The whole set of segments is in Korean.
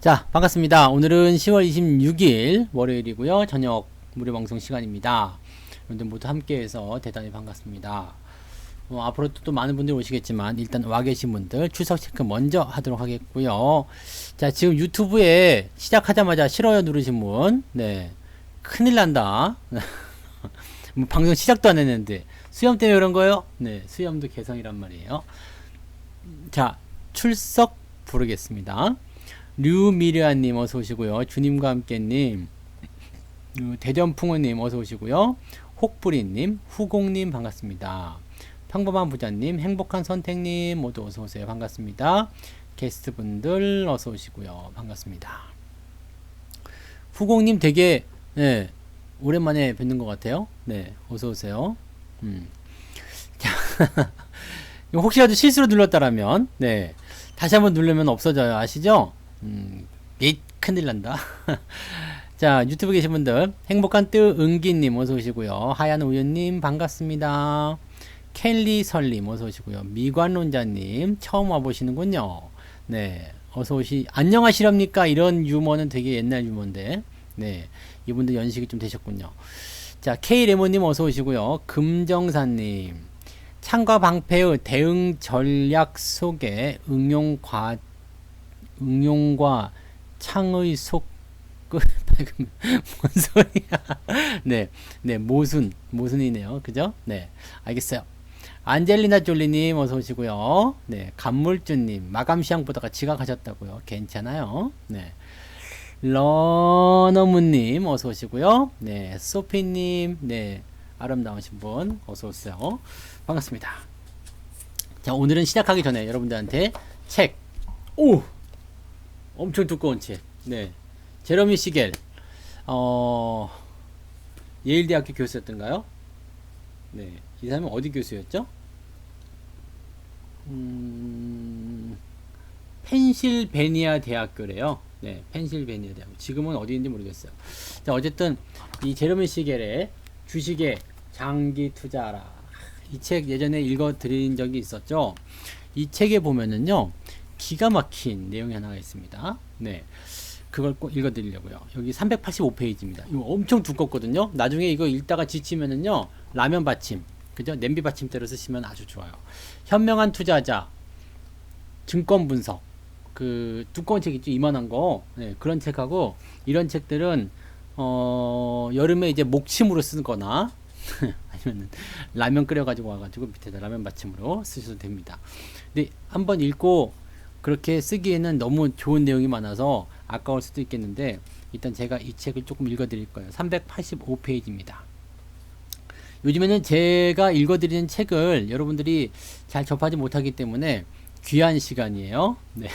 자, 반갑습니다. 오늘은 10월 26일 월요일이고요. 저녁 무료 방송 시간입니다. 여러분들 모두 함께해서 대단히 반갑습니다. 앞으로 또 많은 분들이 오시겠지만 일단 와 계신 분들 출석 체크 먼저 하도록 하겠고요. 자, 지금 유튜브에 시작하자마자 싫어요 누르신 분, 네, 큰일 난다. 방송 시작도 안 했는데 수염 때문에 그런 거예요? 네, 수염도 개성이란 말이에요. 자, 출석 부르겠습니다. 류미르아님 어서 오시고요. 주님과 함께님, 대전풍어님 어서 오시고요. 혹부리님, 후공님 반갑습니다. 평범한 부자님, 행복한 선택님 모두 어서 오세요. 반갑습니다. 게스트분들 어서 오시고요. 반갑습니다. 후공님 되게 네, 오랜만에 뵙는 것 같아요. 네, 어서 오세요. 자, 혹시라도 실수로 눌렀다라면 네, 다시 한번 누르면 없어져요. 아시죠? 큰일 난다. 자, 유튜브 계신 분들, 행복한 뜨은기님 어서 오시고요. 하얀 우유님 반갑습니다. 켈리 설님 어서 오시고요. 미관론자님 처음 와보시는군요. 네, 어서 안녕하시렵니까? 이런 유머는 되게 옛날 유머인데, 네, 이분들 연식이 좀 되셨군요. 자, K레모님 어서 오시고요. 금정사님, 창과 방패의 대응 전략 속에 응용과 창의 속끝 뭔 소리야? 네, 네, 모순이네요. 그죠? 네, 알겠어요. 안젤리나 졸리님 어서 오시고요. 네, 간물주님 마감 시장 보다가 지각하셨다고요. 괜찮아요. 네, 러너무님 어서 오시고요. 네, 소피님, 네, 아름다우신 분 어서 오세요. 반갑습니다. 자, 오늘은 시작하기 전에 여러분들한테 책, 엄청 두꺼운 책, 네, 제러미 시겔, 예일대학교 교수였던가요? 네, 이 사람은 어디 교수였죠? 펜실베니아 대학교래요. 네, 펜실베니아 대학교. 지금은 어디인지 모르겠어요. 자, 어쨌든 이 제러미 시겔의 주식의 장기 투자라, 이 책 예전에 읽어드린 적이 있었죠. 이 책에 보면은요, 기가 막힌 내용이 하나가 있습니다. 네, 그걸 꼭 읽어드리려고요. 여기 385페이지입니다. 이거 엄청 두껍거든요. 나중에 이거 읽다가 지치면은요, 라면 받침, 그죠? 냄비 받침대로 쓰시면 아주 좋아요. 현명한 투자자, 증권 분석, 그 두꺼운 책 있죠, 이만한 거. 네, 그런 책하고 이런 책들은 여름에 이제 목침으로 쓰거나 아니면 라면 끓여가지고 와가지고 밑에다 라면 받침으로 쓰셔도 됩니다. 근데 한번 읽고 그렇게 쓰기에는 너무 좋은 내용이 많아서 아까울 수도 있겠는데, 일단 제가 이 책을 조금 읽어드릴 거예요. 385페이지입니다. 요즘에는 제가 읽어드리는 책을 여러분들이 잘 접하지 못하기 때문에 귀한 시간이에요. 네.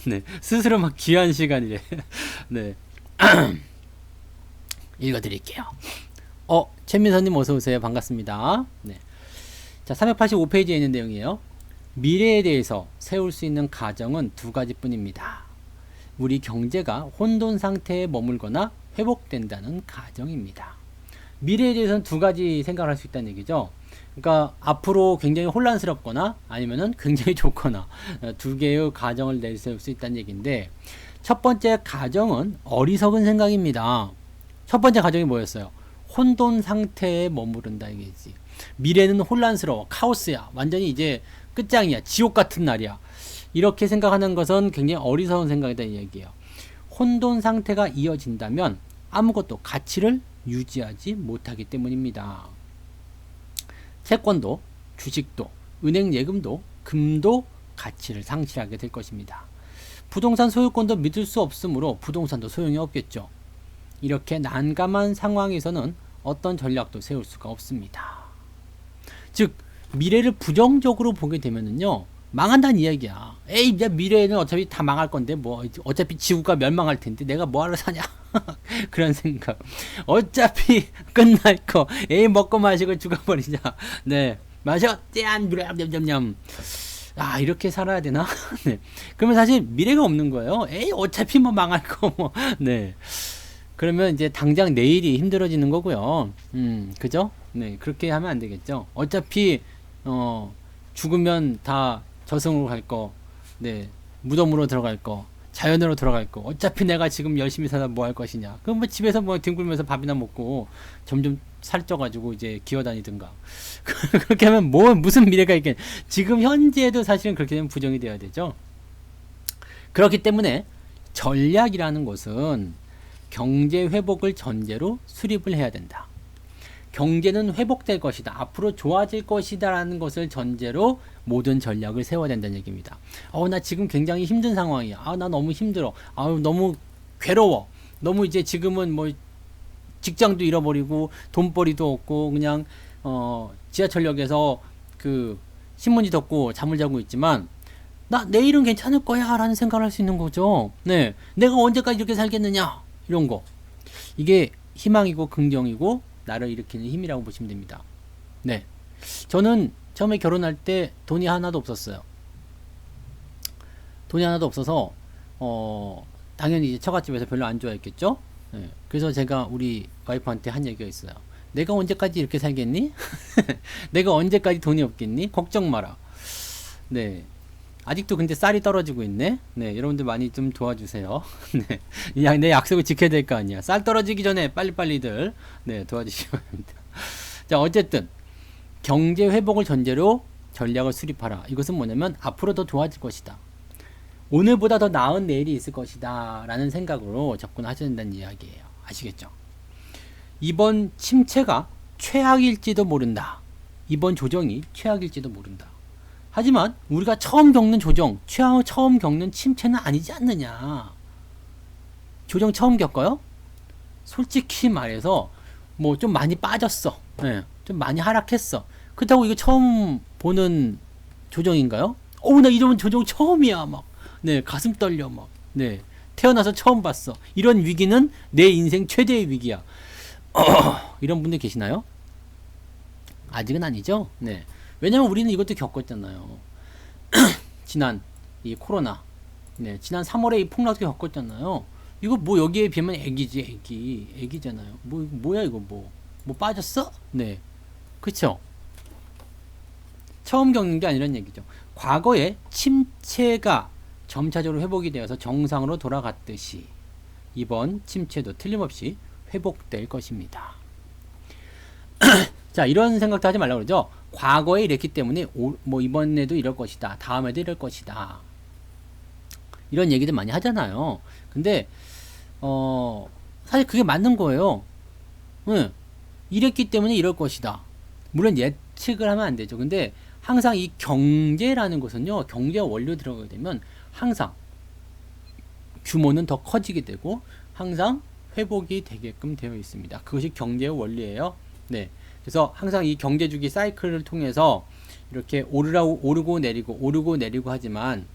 네. 스스로 막 귀한 시간이래. 네. 읽어드릴게요. 최민선님 어서오세요. 반갑습니다. 네. 자, 385페이지에 있는 내용이에요. 미래에 대해서 세울 수 있는 가정은 두 가지 뿐입니다. 우리 경제가 혼돈 상태에 머물거나 회복된다는 가정입니다. 미래에 대해서는 두 가지 생각을 할 수 있다는 얘기죠. 그러니까 앞으로 굉장히 혼란스럽거나 아니면은 굉장히 좋거나 두 개의 가정을 내세울 수 있다는 얘기인데, 첫 번째 가정은 어리석은 생각입니다. 첫 번째 가정이 뭐였어요? 혼돈 상태에 머무른다 이게지. 미래는 혼란스러워, 카오스야, 완전히 이제 끝장이야, 지옥 같은 날이야, 이렇게 생각하는 것은 굉장히 어리석은 생각이다 이 얘기예요. 혼돈 상태가 이어진다면 아무것도 가치를 유지하지 못하기 때문입니다. 채권도, 주식도, 은행 예금도, 금도 가치를 상실하게 될 것입니다. 부동산 소유권도 믿을 수 없으므로 부동산도 소용이 없겠죠. 이렇게 난감한 상황에서는 어떤 전략도 세울 수가 없습니다. 즉, 미래를 부정적으로 보게 되면은요, 망한다는 이야기야. 에이, 이제 미래에는 어차피 다 망할 건데, 뭐, 어차피 지구가 멸망할 텐데, 내가 뭐하러 사냐? 그런 생각. 어차피 끝날 거. 에이, 먹고 마시고 죽어버리자. 네. 마셔! 짠! 냠냠냠. 아, 이렇게 살아야 되나? 네. 그러면 사실 미래가 없는 거예요. 에이, 어차피 뭐 망할 거, 뭐. 네. 그러면 이제 당장 내일이 힘들어지는 거고요. 그죠? 네. 그렇게 하면 안 되겠죠. 어차피, 죽으면 다 저승으로 갈 거, 네, 무덤으로 들어갈 거, 자연으로 돌아갈 거. 어차피 내가 지금 열심히 살아 뭐 할 것이냐. 그럼 뭐 집에서 뭐 뒹굴면서 밥이나 먹고 점점 살쪄가지고 이제 기어다니든가. 그렇게 하면 뭐 무슨 미래가 있겠. 지금 현재도 사실은 그렇게 되면 부정이 되어야 되죠. 그렇기 때문에 전략이라는 것은 경제 회복을 전제로 수립을 해야 된다. 경제는 회복될 것이다. 앞으로 좋아질 것이다 라는 것을 전제로 모든 전략을 세워야 된다는 얘기입니다. 나 지금 굉장히 힘든 상황이야. 나 너무 힘들어. 너무 괴로워. 너무 이제 지금은 뭐 직장도 잃어버리고 돈벌이도 없고 그냥 지하철역에서 그 신문지 덮고 잠을 자고 있지만 나 내일은 괜찮을 거야 라는 생각을 할 수 있는 거죠. 네, 내가 언제까지 이렇게 살겠느냐 이런 거. 이게 희망이고 긍정이고 나를 일으키는 힘이라고 보시면 됩니다. 네, 저는 처음에 결혼할 때 돈이 하나도 없었어요. 돈이 하나도 없어서 당연히 이제 처갓집에서 별로 안 좋아했겠죠. 네, 그래서 제가 우리 와이프한테 한 얘기가 있어요. 내가 언제까지 이렇게 살겠니? 내가 언제까지 돈이 없겠니? 걱정 마라. 네, 아직도 근데 쌀이 떨어지고 있네. 네, 여러분들 많이 좀 도와주세요. 네, 내 약속을 지켜야 될 거 아니야. 쌀 떨어지기 전에 빨리빨리들 네 도와주시기 바랍니다. 자, 어쨌든 경제 회복을 전제로 전략을 수립하라. 이것은 뭐냐면 앞으로 더 좋아질 것이다. 오늘보다 더 나은 내일이 있을 것이다 라는 생각으로 접근하셔야 된다는 이야기예요. 아시겠죠? 이번 침체가 최악일지도 모른다. 이번 조정이 최악일지도 모른다. 하지만 우리가 처음 겪는 조정, 처음 겪는 침체는 아니지 않느냐. 조정 처음 겪어요? 솔직히 말해서 뭐 좀 많이 빠졌어. 네, 좀 많이 하락했어. 그렇다고 이거 처음 보는 조정인가요? 나 이런 조정 처음이야. 막 네, 가슴 떨려. 막 네, 태어나서 처음 봤어. 이런 위기는 내 인생 최대의 위기야. 이런 분들 계시나요? 아직은 아니죠. 네. 왜냐면 우리는 이것도 겪었잖아요. 지난 이 코로나, 네, 지난 3월에 이 폭락도 겪었잖아요. 이거 뭐 여기에 비하면 애기지, 애기잖아요. 뭐야 이거 뭐 빠졌어? 네, 그쵸? 처음 겪는 게 아니란 얘기죠. 과거에 침체가 점차적으로 회복이 되어서 정상으로 돌아갔듯이 이번 침체도 틀림없이 회복될 것입니다. 자, 이런 생각도 하지 말라고 그러죠. 과거에 이랬기 때문에 뭐 이번에도 이럴 것이다. 다음에도 이럴 것이다. 이런 얘기들 많이 하잖아요. 근데 사실 그게 맞는 거예요. 응. 이랬기 때문에 이럴 것이다. 물론 예측을 하면 안 되죠. 근데 항상 이 경제라는 것은요. 경제와 원료 들어가게 되면 항상 규모는 더 커지게 되고 항상 회복이 되게끔 되어 있습니다. 그것이 경제의 원리예요. 네. 그래서 항상 이 경제주기 사이클을 통해서 이렇게 오르고 내리고 하지만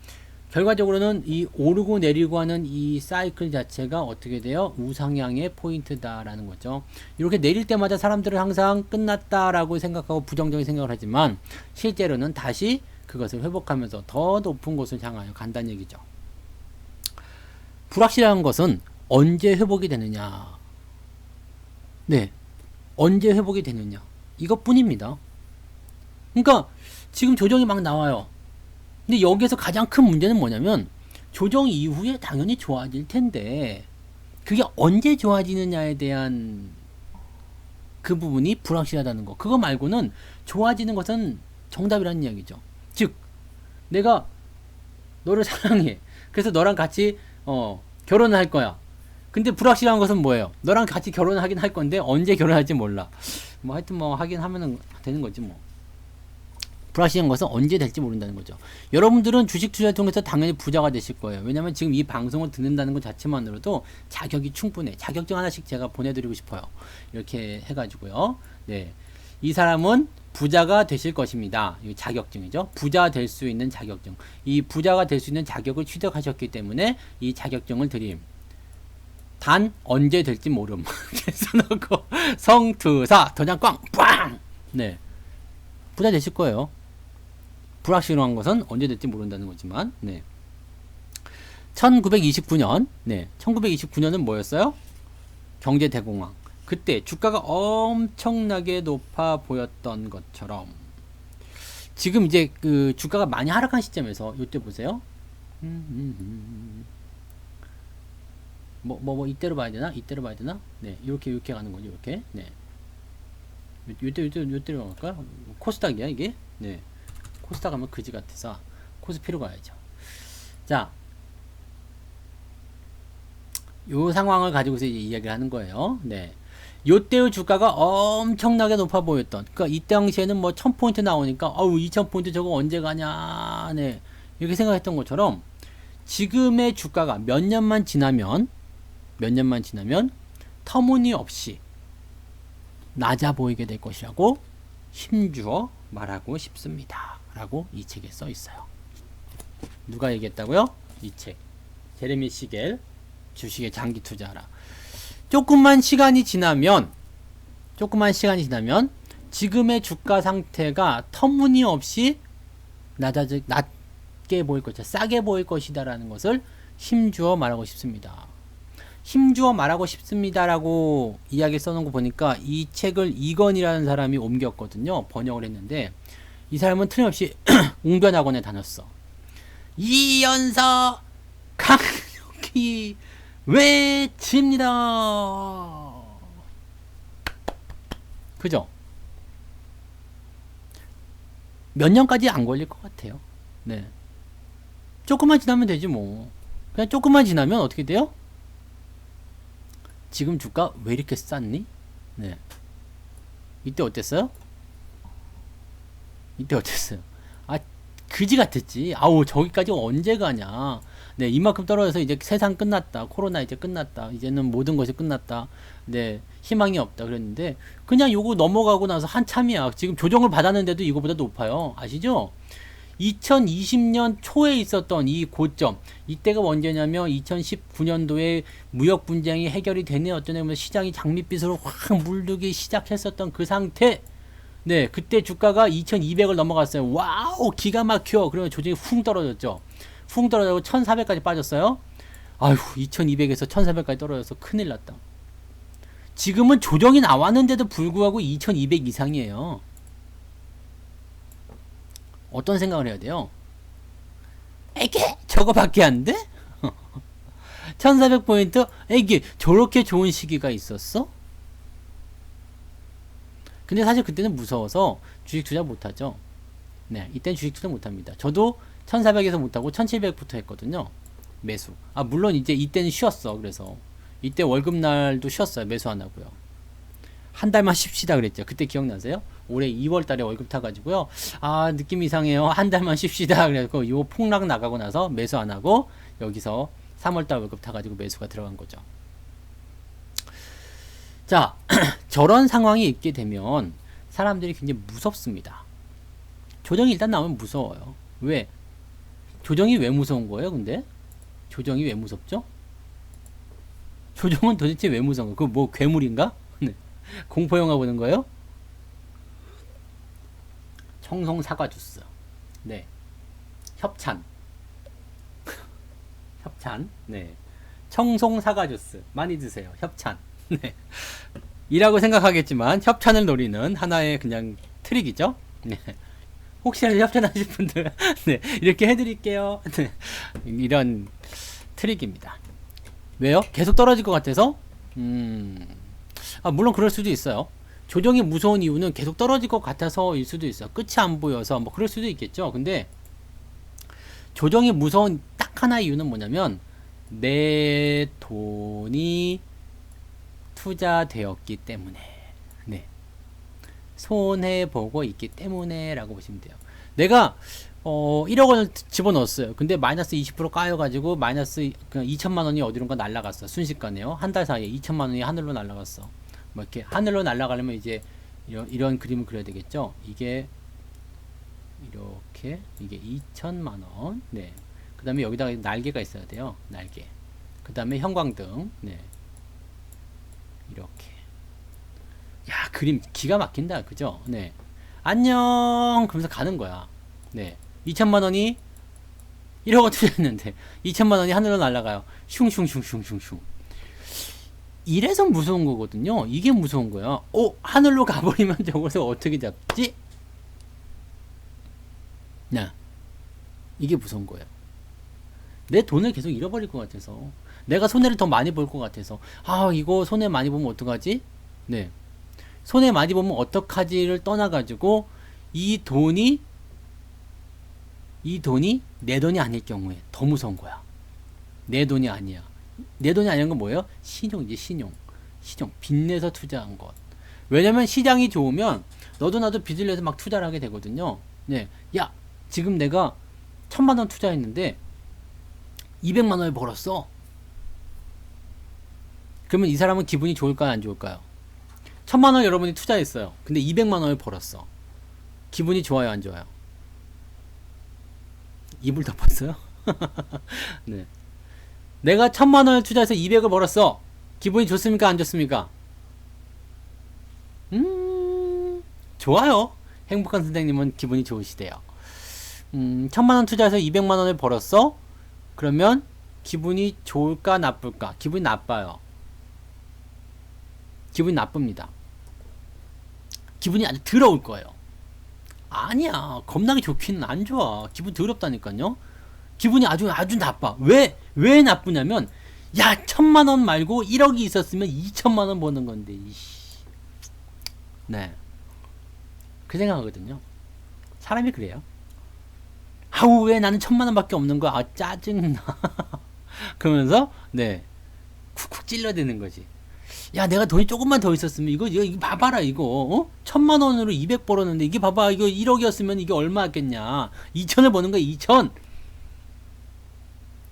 결과적으로는 이 오르고 내리고 하는 이 사이클 자체가 어떻게 돼요? 우상향의 포인트다라는 거죠. 이렇게 내릴 때마다 사람들은 항상 끝났다라고 생각하고 부정적인 생각을 하지만 실제로는 다시 그것을 회복하면서 더 높은 곳을 향하여 간다는 얘기죠. 불확실한 것은 언제 회복이 되느냐. 네. 언제 회복이 되느냐. 이것뿐입니다. 그러니까 지금 조정이 막 나와요. 근데 여기에서 가장 큰 문제는 뭐냐면 조정 이후에 당연히 좋아질 텐데 그게 언제 좋아지느냐에 대한 그 부분이 불확실하다는 거. 그거 말고는 좋아지는 것은 정답이라는 이야기죠. 즉 내가 너를 사랑해. 그래서 너랑 같이 결혼을 할 거야. 근데 불확실한 것은 뭐예요? 너랑 같이 결혼을 하긴 할 건데 언제 결혼할지 몰라. 뭐 하여튼 뭐 하긴 하면은 되는 거지 뭐. 불확실한 것은 언제 될지 모른다는 거죠. 여러분들은 주식 투자를 통해서 당연히 부자가 되실 거예요. 왜냐면 지금 이 방송을 듣는다는 것 자체만으로도 자격이 충분해. 자격증 하나씩 제가 보내드리고 싶어요. 이렇게 해가지고요. 네, 이 사람은 부자가 되실 것입니다. 이 자격증이죠. 부자 될 수 있는 자격증. 이 부자가 될 수 있는 자격을 취득하셨기 때문에 이 자격증을 드림. 단 언제 될지 모름. 써놓고 성투사 도장 꽝 빵. 네, 부자 되실 거예요. 불확실한 것은 언제 될지 모른다는 거지만. 네. 1929년. 네. 1929년은 뭐였어요? 경제 대공황. 그때 주가가 엄청나게 높아 보였던 것처럼 지금 이제 그 주가가 많이 하락한 시점에서 이때 보세요. 이때로 봐야 되나? 이때로 봐야 되나? 네, 이렇게 가는 거죠, 이렇게. 네. 요때로 갈까? 코스닥이야, 이게? 네. 코스닥 하면 그지 같아서 코스피로 가야죠. 자, 요 상황을 가지고서 이제 이야기를 하는 거예요. 네. 요때의 주가가 엄청나게 높아 보였던, 그러니까 이 당시에는 뭐 1000포인트 나오니까, 2000포인트 저거 언제 가냐, 네. 이렇게 생각했던 것처럼, 지금의 주가가 몇 년만 지나면, 터무니없이 낮아 보이게 될 것이라고 힘주어 말하고 싶습니다. 라고 이 책에 써 있어요. 누가 얘기했다고요? 이 책. 제레미 시겔, 주식에 장기 투자하라. 조금만 시간이 지나면 지금의 주가 상태가 터무니없이 낮게 보일 것이다, 싸게 보일 것이다 라는 것을 힘주어 말하고 싶습니다. 힘주어 말하고 싶습니다라고 이야기 써놓은 거 보니까 이 책을 이건이라는 사람이 옮겼거든요. 번역을 했는데 이 사람은 틀림없이 웅변학원에 다녔어. 이연서 강력히 외칩니다. 그죠? 몇 년까지 안 걸릴 것 같아요. 네. 조금만 지나면 되지 뭐. 그냥 조금만 지나면 어떻게 돼요? 지금 주가 왜 이렇게 쌌니? 네. 이때 어땠어요? 아, 그지 같았지. 아우, 저기까지 언제 가냐. 네, 이만큼 떨어져서 이제 세상 끝났다. 코로나 이제 끝났다. 이제는 모든 것이 끝났다. 네, 희망이 없다. 그랬는데, 그냥 요거 넘어가고 나서 한참이야. 지금 조정을 받았는데도 이거보다 높아요. 아시죠? 2020년 초에 있었던 이 고점, 이때가 언제냐면 2019년도에 무역 분쟁이 해결이 되네 어쩌네 하면서 시장이 장밋빛으로 확 물들기 시작했었던 그 상태. 네, 그때 주가가 2200을 넘어갔어요. 와우, 기가 막혀. 그러면 조정이 훅 떨어졌죠. 훅 떨어지고 1400까지 빠졌어요. 아휴, 2200에서 1400까지 떨어져서 큰일 났다. 지금은 조정이 나왔는데도 불구하고 2200 이상이에요. 어떤 생각을 해야 돼요? 에게 저거밖에 안 돼? 1400포인트? 에게 저렇게 좋은 시기가 있었어? 근데 사실 그때는 무서워서 주식 투자 못하죠. 네, 이때는 주식 투자 못합니다. 저도 1400에서 못하고 1700부터 했거든요. 매수. 아, 물론 이제 이때는 쉬었어. 그래서 이때 월급날도 쉬었어요. 매수 안 하고요. 한 달만 쉽시다 그랬죠. 그때 기억나세요? 올해 2월 달에 월급 타가지고요. 아, 느낌 이상해요. 한 달만 쉽시다. 그래서 요 폭락 나가고 나서 매수 안 하고 여기서 3월 달 월급 타가지고 매수가 들어간 거죠. 자, 저런 상황이 있게 되면 사람들이 굉장히 무섭습니다. 조정이 일단 나오면 무서워요. 왜? 조정이 왜 무서운 거예요, 근데? 조정이 왜 무섭죠? 조정은 도대체 왜 무서운 거예요? 그거 뭐 괴물인가? 네. 공포영화 보는 거예요? 청송 사과 주스. 네. 협찬. 협찬. 네. 청송 사과 주스. 많이 드세요. 협찬. 네. 이라고 생각하겠지만 협찬을 노리는 하나의 그냥 트릭이죠. 네. 혹시라도 협찬하실 분들 네, 이렇게 해드릴게요. 네. 이런 트릭입니다. 왜요? 계속 떨어질 것 같아서? 물론 그럴 수도 있어요. 조정이 무서운 이유는 계속 떨어질 것 같아서일 수도 있어요. 끝이 안 보여서 뭐 그럴 수도 있겠죠. 근데 조정이 무서운 딱 하나의 이유는 뭐냐면 내 돈이 투자되었기 때문에, 네, 손해보고 있기 때문에 라고 보시면 돼요. 내가 1억 원을 집어넣었어요. 근데 마이너스 20% 까여가지고 마이너스 2천만 원이 어디론가 날라갔어. 순식간에요. 한 달 사이에 2천만 원이 하늘로 날라갔어. 뭐 이렇게 하늘로 날아가려면 이제 이런 그림을 그려야 되겠죠. 이게 이렇게 이게 2천만 원. 네. 그 다음에 여기다가 날개가 있어야 돼요. 날개. 그 다음에 형광등. 네. 이렇게. 야, 그림 기가 막힌다. 그죠? 네. 안녕. 그러면서 가는 거야. 네. 2천만 원이 1억 원 투자했는데 2천만 원이 하늘로 날아가요. 슝슝슝슝슝슝. 이래서 무서운 거거든요. 이게 무서운 거야. 하늘로 가버리면 저것을 어떻게 잡지? 야, 이게 무서운 거예요. 내 돈을 계속 잃어버릴 것 같아서, 내가 손해를 더 많이 볼 것 같아서, 아, 이거 손해 많이 보면 어떡하지? 네. 손해 많이 보면 어떡하지를 떠나가지고, 이 돈이 내 돈이 아닐 경우에 더 무서운 거야. 내 돈이 아니야. 내 돈이 아닌 건 뭐예요? 신용이지, 신용. 빚내서 투자한 것. 왜냐면 시장이 좋으면 너도 나도 빚을 내서 막 투자를 하게 되거든요. 네. 야, 지금 내가 1,000만 원 투자했는데 200만 원을 벌었어. 그러면 이 사람은 기분이 좋을까요, 안 좋을까요? 1,000만 원 여러분이 투자했어요. 근데 200만 원을 벌었어. 기분이 좋아요, 안 좋아요? 이불 덮었어요? 네. 내가 1,000만 원을 투자해서 200을 벌었어. 기분이 좋습니까, 안 좋습니까? 좋아요. 행복한 선생님은 기분이 좋으시대요. 1,000만 원 투자해서 200만 원을 벌었어? 그러면 기분이 좋을까, 나쁠까? 기분이 나빠요. 기분이 나쁩니다. 기분이 아주 더러울 거예요. 아니야. 겁나게 좋기는 안 좋아. 기분 더럽다니까요. 기분이 아주 나빠. 왜 나쁘냐면, 야, 1,000만 원 말고 1억이 있었으면 2천만 원 버는 건데, 이씨. 네. 그 생각하거든요. 사람이 그래요. 아우, 왜 나는 1,000만 원밖에 없는 거야? 아, 짜증나. 그러면서, 네. 쿡쿡 찔러대는 거지. 야, 내가 돈이 조금만 더 있었으면, 이거 봐봐라, 이거, 1,000만 원으로 200 벌었는데, 이게 봐봐, 이거 1억이었으면 이게 얼마였겠냐. 2천을 버는 거야, 2천.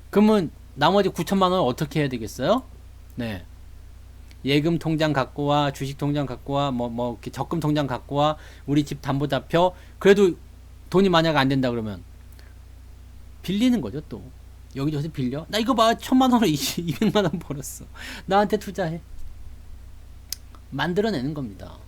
그러면, 나머지 9천만 원을 어떻게 해야 되겠어요? 네. 예금 통장 갖고 와, 주식 통장 갖고 와, 이렇게 적금 통장 갖고 와, 우리 집 담보잡혀. 그래도 돈이 만약 안 된다 그러면, 빌리는 거죠, 또. 여기저기서 빌려. 나 이거 봐, 1,000만 원으로 200만 원 벌었어. 나한테 투자해. 만들어내는 겁니다.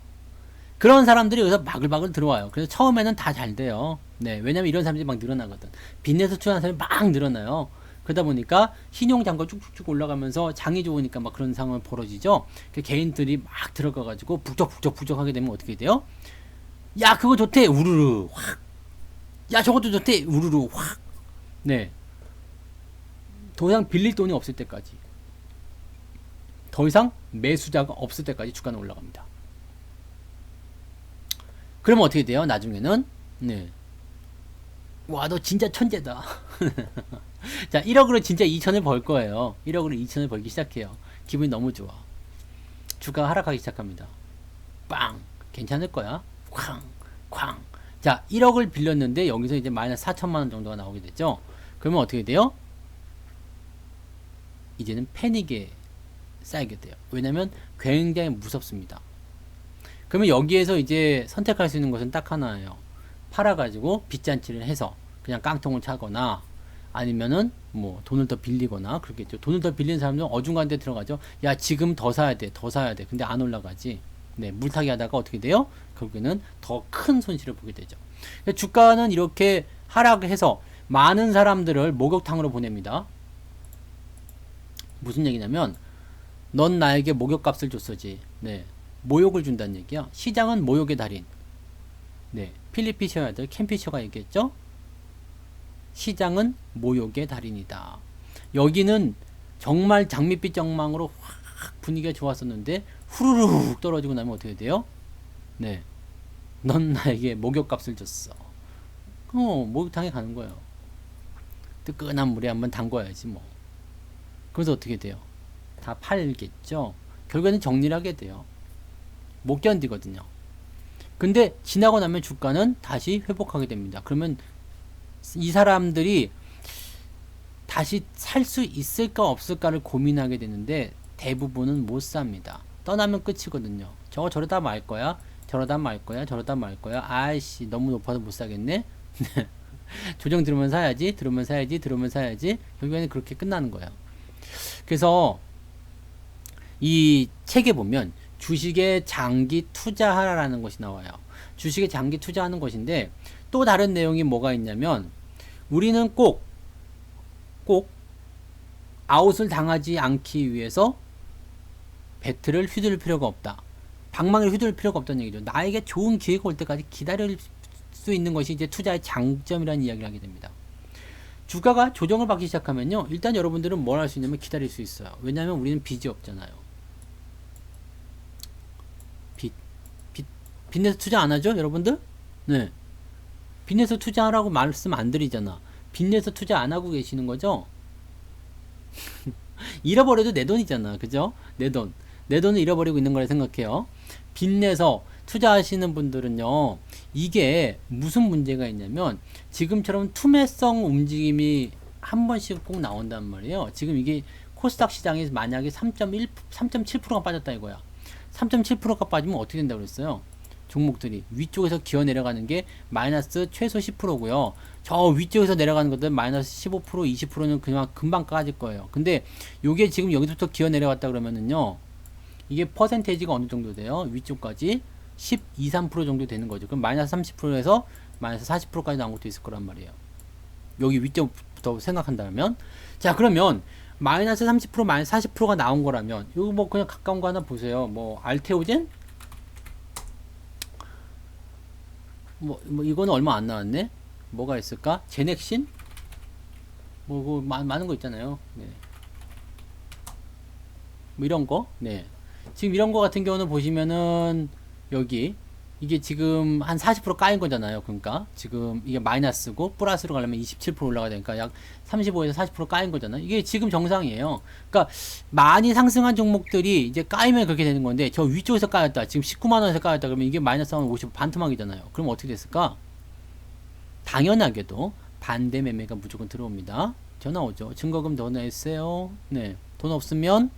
그런 사람들이 여기서 바글바글 들어와요. 그래서 처음에는 다 잘 돼요. 네, 왜냐면 이런 사람들이 막 늘어나거든. 빚내서 투자하는 사람이 막 늘어나요. 그러다 보니까 신용장과 쭉쭉쭉 올라가면서 장이 좋으니까 막 그런 상황이 벌어지죠. 개인들이 막 들어가가지고 북적 하게 되면 어떻게 돼요? 야, 그거 좋대, 우르르 확. 야, 저것도 좋대, 우르르 확. 네, 더 이상 빌릴 돈이 없을 때까지, 더 이상 매수자가 없을 때까지 주가는 올라갑니다. 그러면 어떻게 돼요? 나중에는, 네, 와, 너 진짜 천재다. 자, 1억으로 진짜 2천을 벌 거예요. 1억으로 2천을 벌기 시작해요. 기분이 너무 좋아. 주가가 하락하기 시작합니다. 빵! 괜찮을 거야. 쾅! 자, 1억을 빌렸는데 여기서 이제 마이너스 4천만 원 정도가 나오게 되죠. 그러면 어떻게 돼요? 이제는 패닉에 쌓이게 돼요. 왜냐면 굉장히 무섭습니다. 그러면 여기에서 이제 선택할 수 있는 것은 딱 하나예요. 팔아가지고 빚잔치를 해서 그냥 깡통을 차거나, 아니면은 뭐 돈을 더 빌리거나 그렇겠죠. 돈을 더 빌리는 사람들은 어중간한 데 들어가죠. 야, 지금 더 사야 돼. 근데 안 올라가지. 네, 물타기 하다가 어떻게 돼요? 결국에는 더 큰 손실을 보게 되죠. 주가는 이렇게 하락해서 많은 사람들을 목욕탕으로 보냅니다. 무슨 얘기냐면, 넌 나에게 목욕값을 줬어지. 네, 모욕을 준다는 얘기야. 시장은 모욕의 달인. 네, 필립 피셔야들, 캠 피셔가 얘기했죠. 시장은 모욕의 달인이다. 여기는 정말 장밋빛 정망으로 확 분위기가 좋았었는데 후루룩 떨어지고 나면 어떻게 돼요? 네, 넌 나에게 목욕값을 줬어. 목욕탕에 가는 거예요. 뜨끈한 물에 한번 담궈야지 뭐. 그래서 어떻게 돼요? 다 팔겠죠. 결국에는 정리를 하게 돼요. 못 견디거든요. 근데 지나고 나면 주가는 다시 회복하게 됩니다. 그러면 이 사람들이 다시 살 수 있을까 없을까를 고민하게 되는데 대부분은 못 삽니다. 떠나면 끝이거든요. 저러다 말 거야. 저러다 말 거야. 아이씨, 너무 높아서 못 사겠네. 조정 들으면 사야지. 결국에는 그렇게 끝나는 거예요. 그래서 이 책에 보면 주식에 장기 투자하라는 것이 나와요. 주식에 장기 투자하는 것인데, 또 다른 내용이 뭐가 있냐면, 우리는 꼭 아웃을 당하지 않기 위해서 배트를 휘두를 필요가 없다. 방망이를 휘두를 필요가 없다는 얘기죠. 나에게 좋은 기회가 올 때까지 기다릴 수 있는 것이 이제 투자의 장점이라는 이야기를 하게 됩니다. 주가가 조정을 받기 시작하면요. 일단 여러분들은 뭘 할 수 있냐면 기다릴 수 있어요. 왜냐하면 우리는 빚이 없잖아요. 빚 내서 투자 안 하죠, 여러분들? 네. 빚 내서 투자하라고 말씀 안 드리잖아. 빚 내서 투자 안 하고 계시는 거죠? 잃어버려도 내 돈이잖아. 그죠? 내 돈. 내 돈을 잃어버리고 있는 거라 생각해요. 빚 내서 투자하시는 분들은요, 이게 무슨 문제가 있냐면, 지금처럼 투매성 움직임이 한 번씩 꼭 나온단 말이에요. 지금 이게 코스닥 시장이 만약에 3.7%가 빠졌다 이거야. 3.7%가 빠지면 어떻게 된다고 그랬어요? 종목들이 위쪽에서 기어 내려가는 게 마이너스 최소 10%고요. 저 위쪽에서 내려가는 것들 마이너스 15%, 20%는 그냥 금방 까질 거예요. 근데 요게 지금 여기서부터 기어 내려갔다 그러면은요, 이게 퍼센테이지가 어느 정도 돼요? 위쪽까지 12, 3% 정도 되는 거죠. 그럼 마이너스 30%에서 마이너스 40%까지 나온 것도 있을 거란 말이에요. 여기 위쪽부터 생각한다면. 자, 그러면 마이너스 30%, 마이너스 40%가 나온 거라면, 이거 뭐 그냥 가까운 거 하나 보세요. 뭐 알테오젠? 뭐 이거는 얼마 안 나왔네. 뭐가 있을까? 제넥신? 뭐 많은 거 있잖아요. 네. 뭐 이런 거. 네. 지금 이런 거 같은 경우는 보시면은 여기 이게 지금 한 40% 까인 거잖아요. 그러니까 지금 이게 마이너스고 플러스로 가려면 27% 올라가야 되니까 약 35에서 40% 까인 거잖아요. 이게 지금 정상이에요. 그러니까 많이 상승한 종목들이 이제 까이면 그렇게 되는 건데, 저 위쪽에서 까였다. 지금 19만 원에서 까였다. 그러면 이게 마이너스 50 반토막이잖아요. 그럼 어떻게 됐을까? 당연하게도 반대 매매가 무조건 들어옵니다. 전화 오죠. 증거금 더 냈어요. 네. 돈 없으면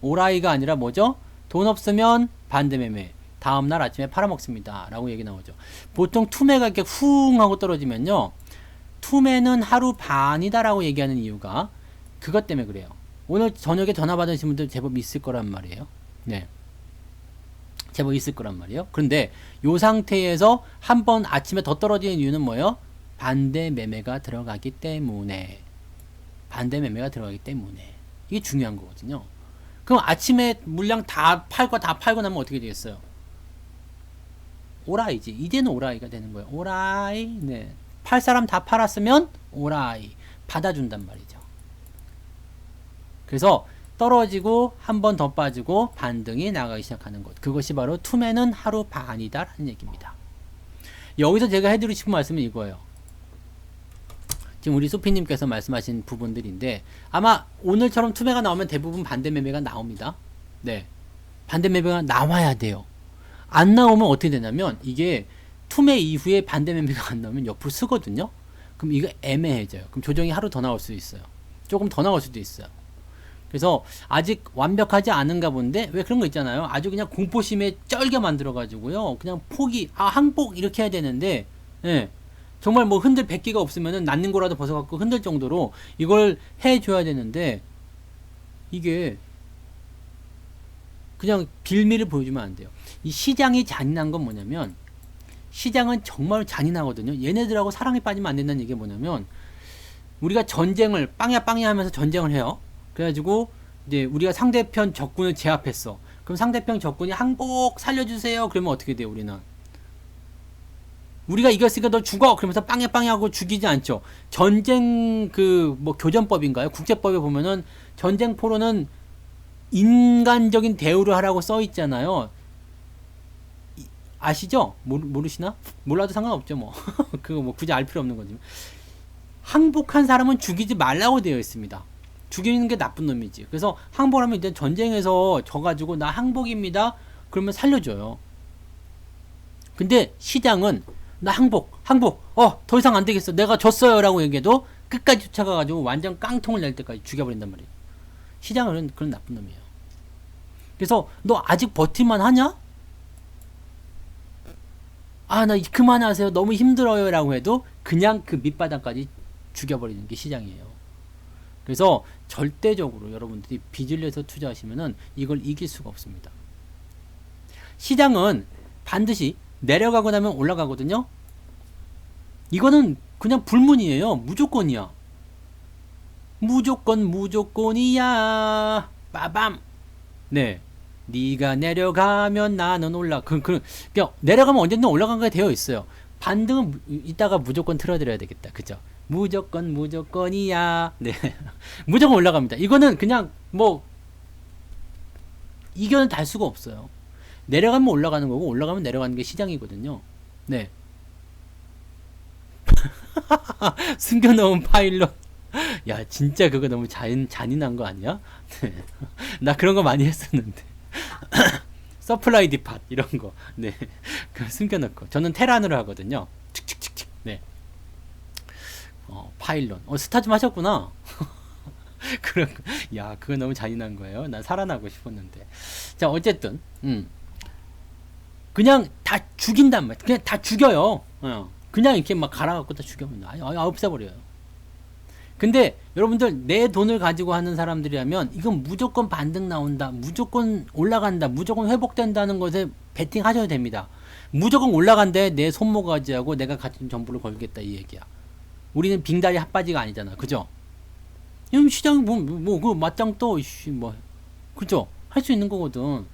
오라이가 아니라 뭐죠? 돈 없으면 반대 매매. 다음날 아침에 팔아먹습니다. 라고 얘기 나오죠. 보통 투매가 이렇게 훅 하고 떨어지면요, 투매는 하루 반이다 라고 얘기하는 이유가 그것 때문에 그래요. 오늘 저녁에 전화 받으신 분들 제법 있을 거란 말이에요. 네. 제법 있을 거란 말이에요. 그런데 요 상태에서 한번 아침에 더 떨어지는 이유는 뭐예요? 반대 매매가 들어가기 때문에. 반대 매매가 들어가기 때문에. 이게 중요한 거거든요. 그럼 아침에 물량 다 팔고 나면 어떻게 되겠어요? 오라이지. 이제는 오라이가 되는 거예요. 오라이. 네. 팔 사람 다 팔았으면 오라이. 받아준단 말이죠. 그래서 떨어지고 한 번 더 빠지고 반등이 나가기 시작하는 것. 그것이 바로 투매는 하루 반이다 라는 얘기입니다. 여기서 제가 해드리고 싶은 말씀은 이거예요. 지금 우리 소피님께서 말씀하신 부분들인데, 아마 오늘처럼 투매가 나오면 대부분 반대 매매가 나옵니다. 네. 반대 매매가 나와야 돼요. 안 나오면 어떻게 되냐면, 이게 투매 이후에 반대 매매가 안 나오면 옆으로 쓰거든요. 그럼 이거 애매해져요. 그럼 조정이 하루 더 나올 수 있어요. 조금 더 나올 수도 있어요. 그래서 아직 완벽하지 않은가 본데, 왜 그런 거 있잖아요. 아주 그냥 공포심에 쩔게 만들어가지고요. 그냥 포기, 항복 이렇게 해야 되는데, 예. 정말 뭐 흔들 100개가 없으면은 낫는 거라도 벗어갖고 흔들 정도로 이걸 해줘야 되는데, 이게 그냥 빌미를 보여주면 안 돼요. 이 시장이 잔인한 건 뭐냐면, 시장은 정말 잔인하거든요. 얘네들하고 사랑에 빠지면 안 된다는 얘기가 뭐냐면, 우리가 전쟁을 빵야 하면서 전쟁을 해요. 그래가지고 이제 우리가 상대편 적군을 제압했어. 그럼 상대편 적군이 항복 살려주세요. 그러면 어떻게 돼요? 우리가 이겼으니까 너 죽어! 그러면서 빵야 하고 죽이지 않죠. 전쟁 뭐 교전법인가요? 국제법에 보면은 전쟁포로는 인간적인 대우를 하라고 써 있잖아요. 아시죠? 모르시나? 몰라도 상관없죠, 뭐. 그거 뭐 굳이 알 필요 없는 거지. 항복한 사람은 죽이지 말라고 되어 있습니다. 죽이는 게 나쁜 놈이지. 그래서 항복하면 이제 전쟁에서 져가지고 나 항복입니다. 그러면 살려줘요. 근데 시장은 나 항복, 더 이상 안 되겠어. 내가 졌어요. 라고 얘기해도 끝까지 쫓아가가지고 완전 깡통을 낼 때까지 죽여버린단 말이에요. 시장은 그런 나쁜 놈이에요. 그래서 너 아직 버틸만 하냐? 나 그만하세요. 너무 힘들어요. 라고 해도 그냥 그 밑바닥까지 죽여버리는 게 시장이에요. 그래서 절대적으로 여러분들이 빚을 내서 투자하시면은 이걸 이길 수가 없습니다. 시장은 반드시 내려가고 나면 올라가거든요. 이거는 그냥 불문이에요. 무조건이야. 무조건이야. 빠밤. 네. 네가 내려가면 나는 올라. 그러니까 내려가면 언제든 올라간 게 되어 있어요. 반등은 이따가 무조건 틀어드려야 되겠다. 그죠? 무조건이야. 네. 무조건 올라갑니다. 이거는 그냥 뭐 이견은 달 수가 없어요. 내려가면 올라가는 거고 올라가면 내려가는 게 시장이거든요. 네. 숨겨놓은 파일럿. 야, 진짜 그거 너무 잔인한 거 아니야? 네. 나 그런 거 많이 했었는데. 서플라이 디팟 이런 거. 네. 그 숨겨놓고. 저는 테란으로 하거든요. 칙칙칙칙. 네. 파일럿. 스타 좀 하셨구나. 그런 거. 야, 그거 너무 잔인한 거예요. 난 살아나고 싶었는데. 자, 어쨌든 그냥 다 죽인단 말이야. 그냥 다 죽여요. 그냥 이렇게 막 갈아갖고 다 죽여버려. 없애버려요. 근데 여러분들 내 돈을 가지고 하는 사람들이라면 이건 무조건 반등 나온다, 무조건 올라간다, 무조건 회복된다는 것에 베팅 하셔야 됩니다. 무조건 올라간데 내 손모가지하고 내가 가진 전부를 걸겠다 이 얘기야. 우리는 빙다리 핫바지가 아니잖아. 그죠? 시장 그 맞짱 떠 그죠? 할 수 있는 거거든.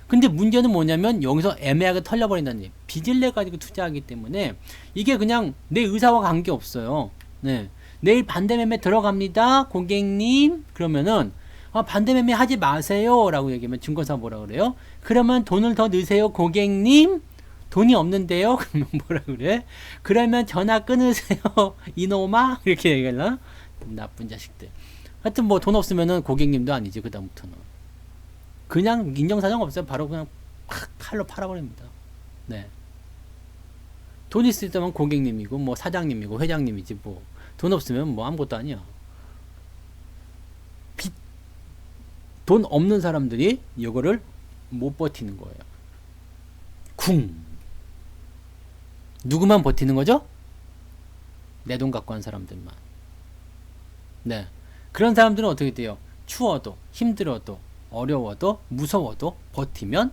근데 문제는 뭐냐면 여기서 애매하게 털려버린다는 얘기. 빚을 내 가지고 투자하기 때문에 이게 그냥 내 의사와 관계없어요. 네. 내일 반대매매 들어갑니다 고객님. 그러면은 반대매매 하지 마세요 라고 얘기하면 증권사 뭐라 그래요? 그러면 돈을 더 넣으세요 고객님. 돈이 없는데요. 그러면 뭐라 그래? 그러면 전화 끊으세요 이놈아. 이렇게 얘기하나? 나쁜 자식들. 하여튼 뭐 돈 없으면은 고객님도 아니지. 그 다음부터는 그냥 인정사정 없어요. 바로 그냥 팍 칼로 팔아버립니다. 네. 돈 있을 때만 고객님이고 뭐 사장님이고 회장님이지 뭐. 돈 없으면 뭐 아무것도 아니야. 돈 없는 사람들이 이거를 못 버티는 거예요. 쿵. 누구만 버티는 거죠? 내 돈 갖고 한 사람들만. 네. 그런 사람들은 어떻게 돼요? 추워도, 힘들어도, 어려워도, 무서워도 버티면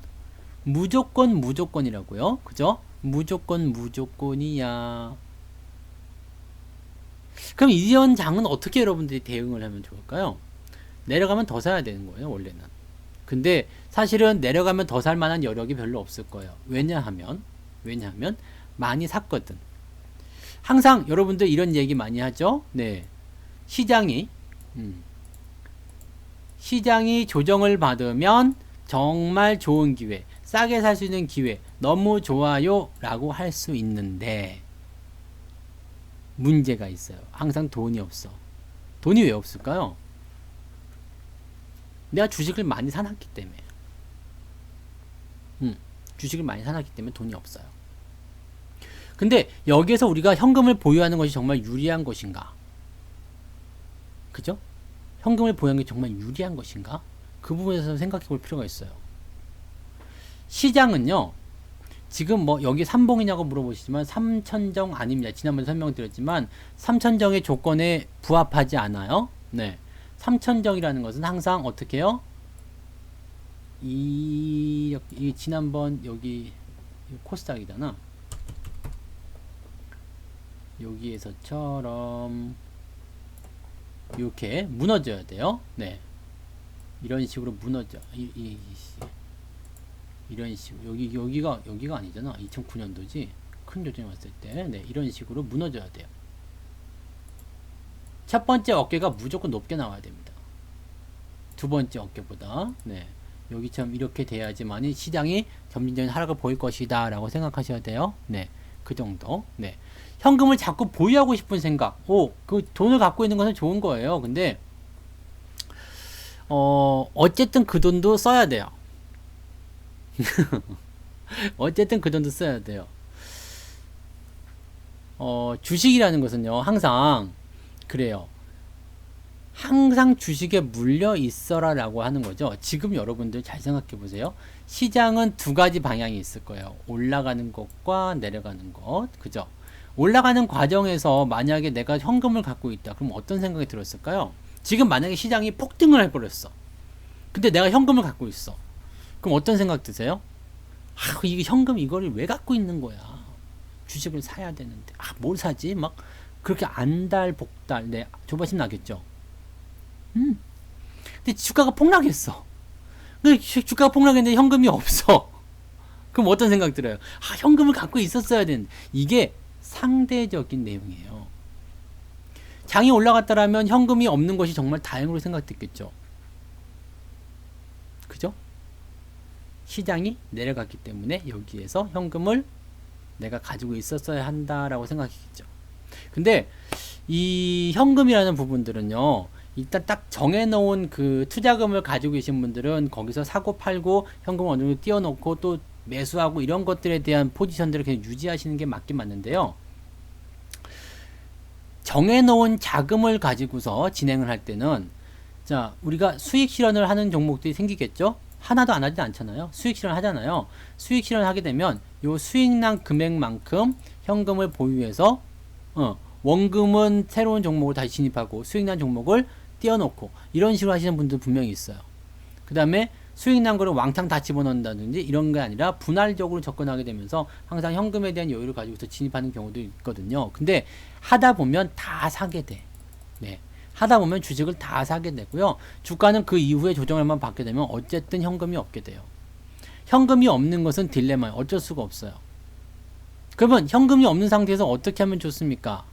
무조건이라고요. 그죠? 무조건이야. 그럼 이런 장은 어떻게 여러분들이 대응을 하면 좋을까요? 내려가면 더 사야 되는 거예요, 원래는. 근데 사실은 내려가면 더 살 만한 여력이 별로 없을 거예요. 왜냐하면 많이 샀거든. 항상 여러분들 이런 얘기 많이 하죠? 네. 시장이 조정을 받으면 정말 좋은 기회, 싸게 살 수 있는 기회, 너무 좋아요 라고 할 수 있는데 문제가 있어요. 항상 돈이 없어. 돈이 왜 없을까요? 내가 주식을 많이 사놨기 때문에. 주식을 많이 사놨기 때문에 돈이 없어요. 근데 여기에서 우리가 현금을 보유하는 것이 정말 유리한 것인가? 그죠? 현금을 보유하는 게 정말 유리한 것인가? 그 부분에서 생각해 볼 필요가 있어요. 시장은요, 지금 뭐 여기 삼봉이냐고 물어보시지만 삼천정 아닙니다. 지난번에 설명드렸지만 삼천정의 조건에 부합하지 않아요. 네. 삼천정이라는 것은 항상 어떻게 해요? 이 지난번 여기 코스닥이잖아. 여기에서처럼 이렇게 무너져야 돼요. 네. 이런 식으로 무너져. 이런 식으로 여기가 아니잖아. 2009년도지. 큰 조정이 왔을 때. 네, 이런 식으로 무너져야 돼요. 첫 번째 어깨가 무조건 높게 나와야 됩니다. 두 번째 어깨보다. 네. 여기처럼 이렇게 돼야지만이 시장이 점진적인 하락을 보일 것이다 라고 생각하셔야 돼요. 네. 그 정도. 네. 현금을 자꾸 보유하고 싶은 생각. 그 돈을 갖고 있는 것은 좋은 거예요. 근데 어쨌든 그 돈도 써야 돼요. 어쨌든 그 돈도 써야 돼요. 주식이라는 것은요, 항상 그래요. 항상 주식에 물려 있어라 라고 하는 거죠. 지금 여러분들 잘 생각해 보세요. 시장은 두 가지 방향이 있을 거예요. 올라가는 것과 내려가는 것. 그죠? 올라가는 과정에서 만약에 내가 현금을 갖고 있다. 그럼 어떤 생각이 들었을까요? 지금 만약에 시장이 폭등을 해버렸어. 근데 내가 현금을 갖고 있어. 그럼 어떤 생각 드세요? 이게 현금 이거를 왜 갖고 있는 거야? 주식을 사야 되는데. 뭘 사지? 막 그렇게 안달복달. 네, 조바심 나겠죠? 근데 주가가 폭락했어. 근데 주가가 폭락했는데 현금이 없어. 그럼 어떤 생각 들어요? 아, 현금을 갖고 있었어야 되는데. 이게 상대적인 내용이에요. 장이 올라갔다라면 현금이 없는 것이 정말 다행으로 생각됐겠죠. 그죠? 시장이 내려갔기 때문에 여기에서 현금을 내가 가지고 있었어야 한다라고 생각했겠죠. 근데 이 현금이라는 부분들은요, 일단 딱 정해놓은 그 투자금을 가지고 계신 분들은 거기서 사고 팔고 현금을 어느 정도 띄워놓고 또 매수하고 이런 것들에 대한 포지션들을 그냥 유지하시는 게 맞긴 맞는데요. 정해놓은 자금을 가지고서 진행을 할 때는, 자, 우리가 수익 실현을 하는 종목들이 생기겠죠? 하나도 안 하진 않잖아요. 수익 실현 하잖아요. 수익 실현을 하게 되면 요 수익난 금액만큼 현금을 보유해서 원금은 새로운 종목을 다시 진입하고 수익난 종목을 띄워놓고 이런 식으로 하시는 분들 분명히 있어요. 그 다음에 수익난 거를 왕창 다 집어넣는다든지 이런 게 아니라 분할적으로 접근하게 되면서 항상 현금에 대한 여유를 가지고서 진입하는 경우도 있거든요. 근데 하다 보면 다 사게 돼. 네. 하다 보면 주식을 다 사게 되고요. 주가는 그 이후에 조정을만 받게 되면 어쨌든 현금이 없게 돼요. 현금이 없는 것은 딜레마예요. 어쩔 수가 없어요. 그러면 현금이 없는 상태에서 어떻게 하면 좋습니까?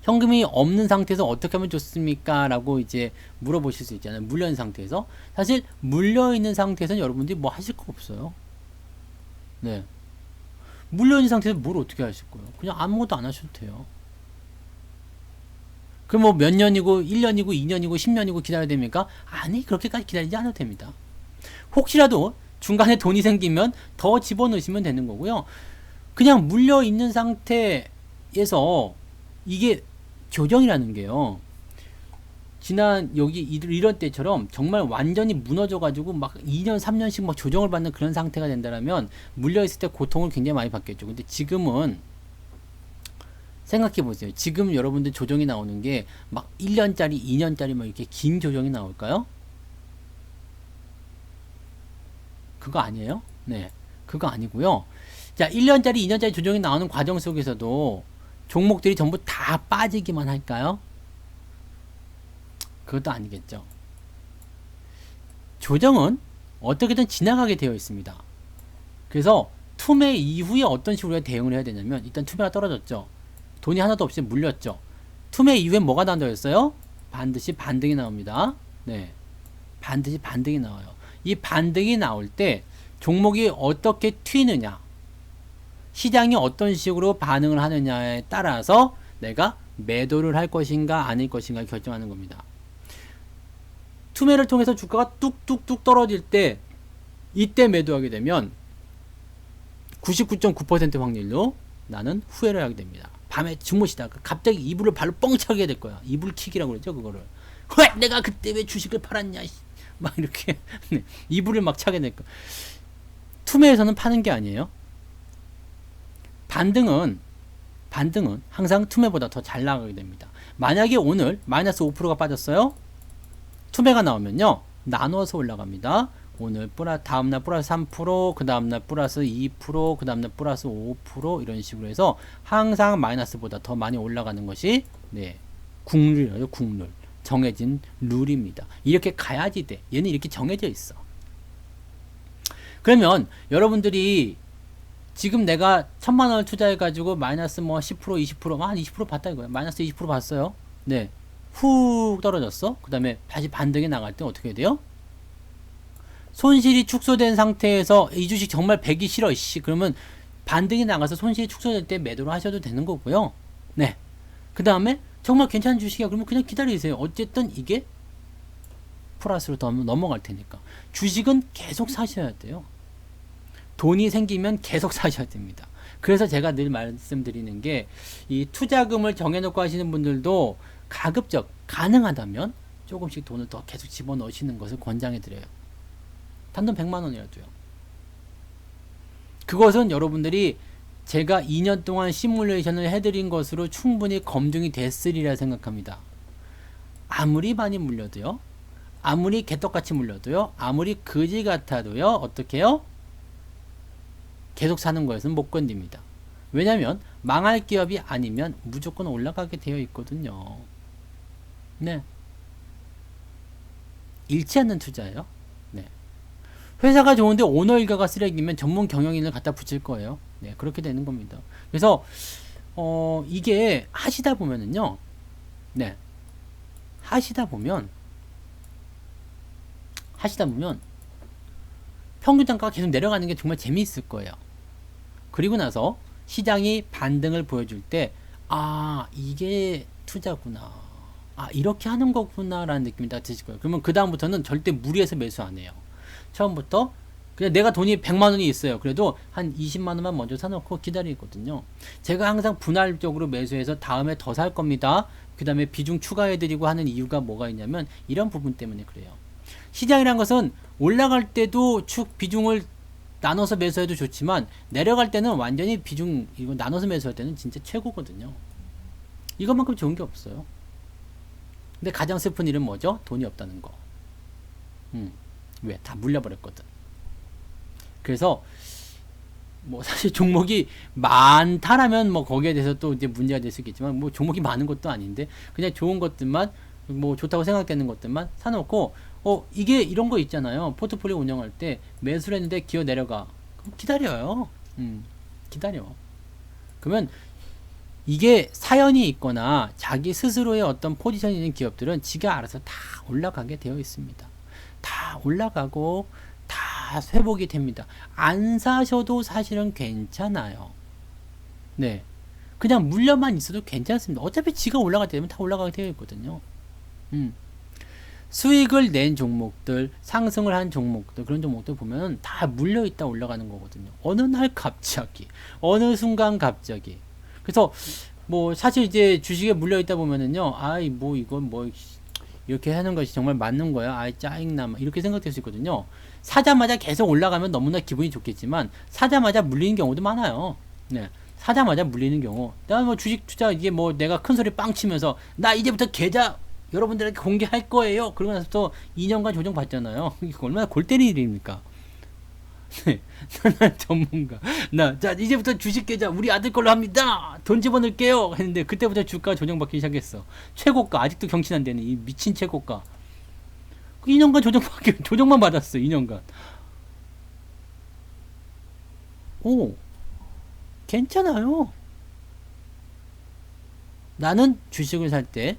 현금이 없는 상태에서 어떻게 하면 좋습니까? 라고 이제 물어보실 수 있잖아요. 물려있는 상태에서. 사실 물려있는 상태에서는 여러분들이 뭐 하실 거 없어요. 네. 물려있는 상태에서 뭘 어떻게 하실 거예요? 그냥 아무것도 안 하셔도 돼요. 그럼 뭐 몇 년이고 1년이고 2년이고 10년이고 기다려야 됩니까? 아니, 그렇게까지 기다리지 않아도 됩니다. 혹시라도 중간에 돈이 생기면 더 집어넣으시면 되는 거고요. 그냥 물려있는 상태에서 이게 조정이라는 게요. 지난 여기 이런 때처럼 정말 완전히 무너져가지고 막 2년, 3년씩 막 조정을 받는 그런 상태가 된다면 물려있을 때 고통을 굉장히 많이 받겠죠. 근데 지금은 생각해 보세요. 지금 여러분들 조정이 나오는 게 막 1년짜리, 2년짜리 막 이렇게 긴 조정이 나올까요? 그거 아니에요? 네. 그거 아니고요. 자, 1년짜리, 2년짜리 조정이 나오는 과정 속에서도 종목들이 전부 다 빠지기만 할까요? 그것도 아니겠죠. 조정은 어떻게든 지나가게 되어 있습니다. 그래서 투매 이후에 어떤 식으로 대응을 해야 되냐면, 일단 투매가 떨어졌죠. 돈이 하나도 없이 물렸죠. 투매 이후에 뭐가 나온다고 했어요? 반드시 반등이 나옵니다. 네. 반드시 반등이 나와요. 이 반등이 나올 때 종목이 어떻게 튀느냐, 시장이 어떤 식으로 반응을 하느냐에 따라서 내가 매도를 할 것인가 아닐 것인가 결정하는 겁니다. 투매를 통해서 주가가 뚝뚝뚝 떨어질 때 이때 매도하게 되면 99.9% 확률로 나는 후회를 하게 됩니다. 밤에 주무시다가 갑자기 이불을 발로 뻥 차게 될 거야. 이불킥이라고 그러죠, 그거를. 왜 내가 그때 왜 주식을 팔았냐, 막 이렇게 이불을 막 차게 될 거야. 투매에서는 파는 게 아니에요. 반등은 항상 투매보다 더 잘 나가게 됩니다. 만약에 오늘 마이너스 5%가 빠졌어요. 투매가 나오면요, 나눠서 올라갑니다. 오늘 다음날 플러스 3%, 그 다음날 플러스 2%, 그 다음날 플러스 5% 이런 식으로 해서 항상 마이너스보다 더 많이 올라가는 것이 국룰이에요. 국룰. 정해진 룰입니다. 이렇게 가야지 돼. 얘는 이렇게 정해져 있어. 그러면 여러분들이 지금 내가 1000만 원을 투자해가지고 마이너스 뭐 10%, 20%, 한 20% 봤다 이거야. 마이너스 20% 봤어요. 네. 훅 떨어졌어. 그 다음에 다시 반등이 나갈 때 어떻게 돼요? 손실이 축소된 상태에서 이 주식 정말 배기 싫어. 그러면 반등이 나가서 손실이 축소될 때 매도를 하셔도 되는 거고요. 네. 그 다음에 정말 괜찮은 주식이야. 그러면 그냥 기다리세요. 어쨌든 이게 플러스로 더 넘어갈 테니까. 주식은 계속 사셔야 돼요. 돈이 생기면 계속 사셔야 됩니다. 그래서 제가 늘 말씀드리는 게, 이 투자금을 정해놓고 하시는 분들도 가급적 가능하다면 조금씩 돈을 더 계속 집어넣으시는 것을 권장해드려요. 단돈 100만 원이라도요. 그것은 여러분들이 제가 2년 동안 시뮬레이션을 해드린 것으로 충분히 검증이 됐으리라 생각합니다. 아무리 많이 물려도요, 아무리 개떡같이 물려도요, 아무리 거지 같아도요, 어떻게 해요? 계속 사는 것은 못 건집니다. 왜냐면 망할 기업이 아니면 무조건 올라가게 되어 있거든요. 네. 잃지 않는 투자예요. 네. 회사가 좋은데 오너 일가가 쓰레기면 전문 경영인을 갖다 붙일 거예요. 네, 그렇게 되는 겁니다. 그래서 이게 하시다 보면은요, 네, 하시다 보면 평균 단가가 계속 내려가는 게 정말 재미있을 거예요. 그리고 나서 시장이 반등을 보여줄 때, 아, 이게 투자구나. 아, 이렇게 하는 거구나. 라는 느낌이 딱 드실 거예요. 그러면 그다음부터는 절대 무리해서 매수 안 해요. 처음부터 그냥 내가 돈이 100만 원이 있어요. 그래도 한 20만 원만 먼저 사놓고 기다리거든요. 제가 항상 분할적으로 매수해서 다음에 더 살 겁니다. 그 다음에 비중 추가해드리고 하는 이유가 뭐가 있냐면 이런 부분 때문에 그래요. 시장이란 것은 올라갈 때도 비중을 나눠서 매수해도 좋지만 내려갈 때는 완전히 비중 이거 나눠서 매수할 때는 진짜 최고거든요. 이것만큼 좋은 게 없어요. 근데 가장 슬픈 일은 뭐죠? 돈이 없다는 거. 왜? 다 물려버렸거든. 그래서 뭐 사실 종목이 많다라면 뭐 거기에 대해서 또 이제 문제가 될 수 있겠지만 뭐 종목이 많은 것도 아닌데 그냥 좋은 것들만 뭐 좋다고 생각되는 것들만 사놓고 이게 이런 거 있잖아요. 포트폴리오 운영할 때 매수를 했는데 기어 내려가. 그럼 기다려요. 기다려. 그러면 이게 사연이 있거나 자기 스스로의 어떤 포지션이 있는 기업들은 지가 알아서 다 올라가게 되어 있습니다. 다 올라가고 다 회복이 됩니다. 안 사셔도 사실은 괜찮아요. 네. 그냥 물려만 있어도 괜찮습니다. 어차피 지가 올라갈 때면 다 올라가게 되어 있거든요. 수익을 낸 종목들, 상승을 한 종목들, 그런 종목들 보면 다 물려있다 올라가는 거거든요. 어느 날 갑자기, 어느 순간 갑자기. 그래서 뭐 사실 이제 주식에 물려있다 보면은요, 아이 뭐 이건 뭐 이렇게 하는 것이 정말 맞는 거야. 아이 짜증나. 이렇게 생각될 수 있거든요. 사자마자 계속 올라가면 너무나 기분이 좋겠지만 사자마자 물리는 경우도 많아요. 네. 사자마자 물리는 경우. 내가 뭐 주식 투자 이게 뭐 내가 큰 소리 빵 치면서 나 이제부터 계좌 여러분들에게 공개할 거예요. 그러고 나서 또 2년간 조정 받잖아요. 이게 얼마나 골 때리는 일입니까? 네. 나 전문가. 자, 이제부터 주식 계좌 우리 아들 걸로 합니다. 돈 집어넣을게요. 했는데 그때부터 주가가 조정받기 시작했어. 최고가. 아직도 경신 안 되는 이 미친 최고가. 2년간 조정만 받았어. 2년간. 오. 괜찮아요. 나는 주식을 살 때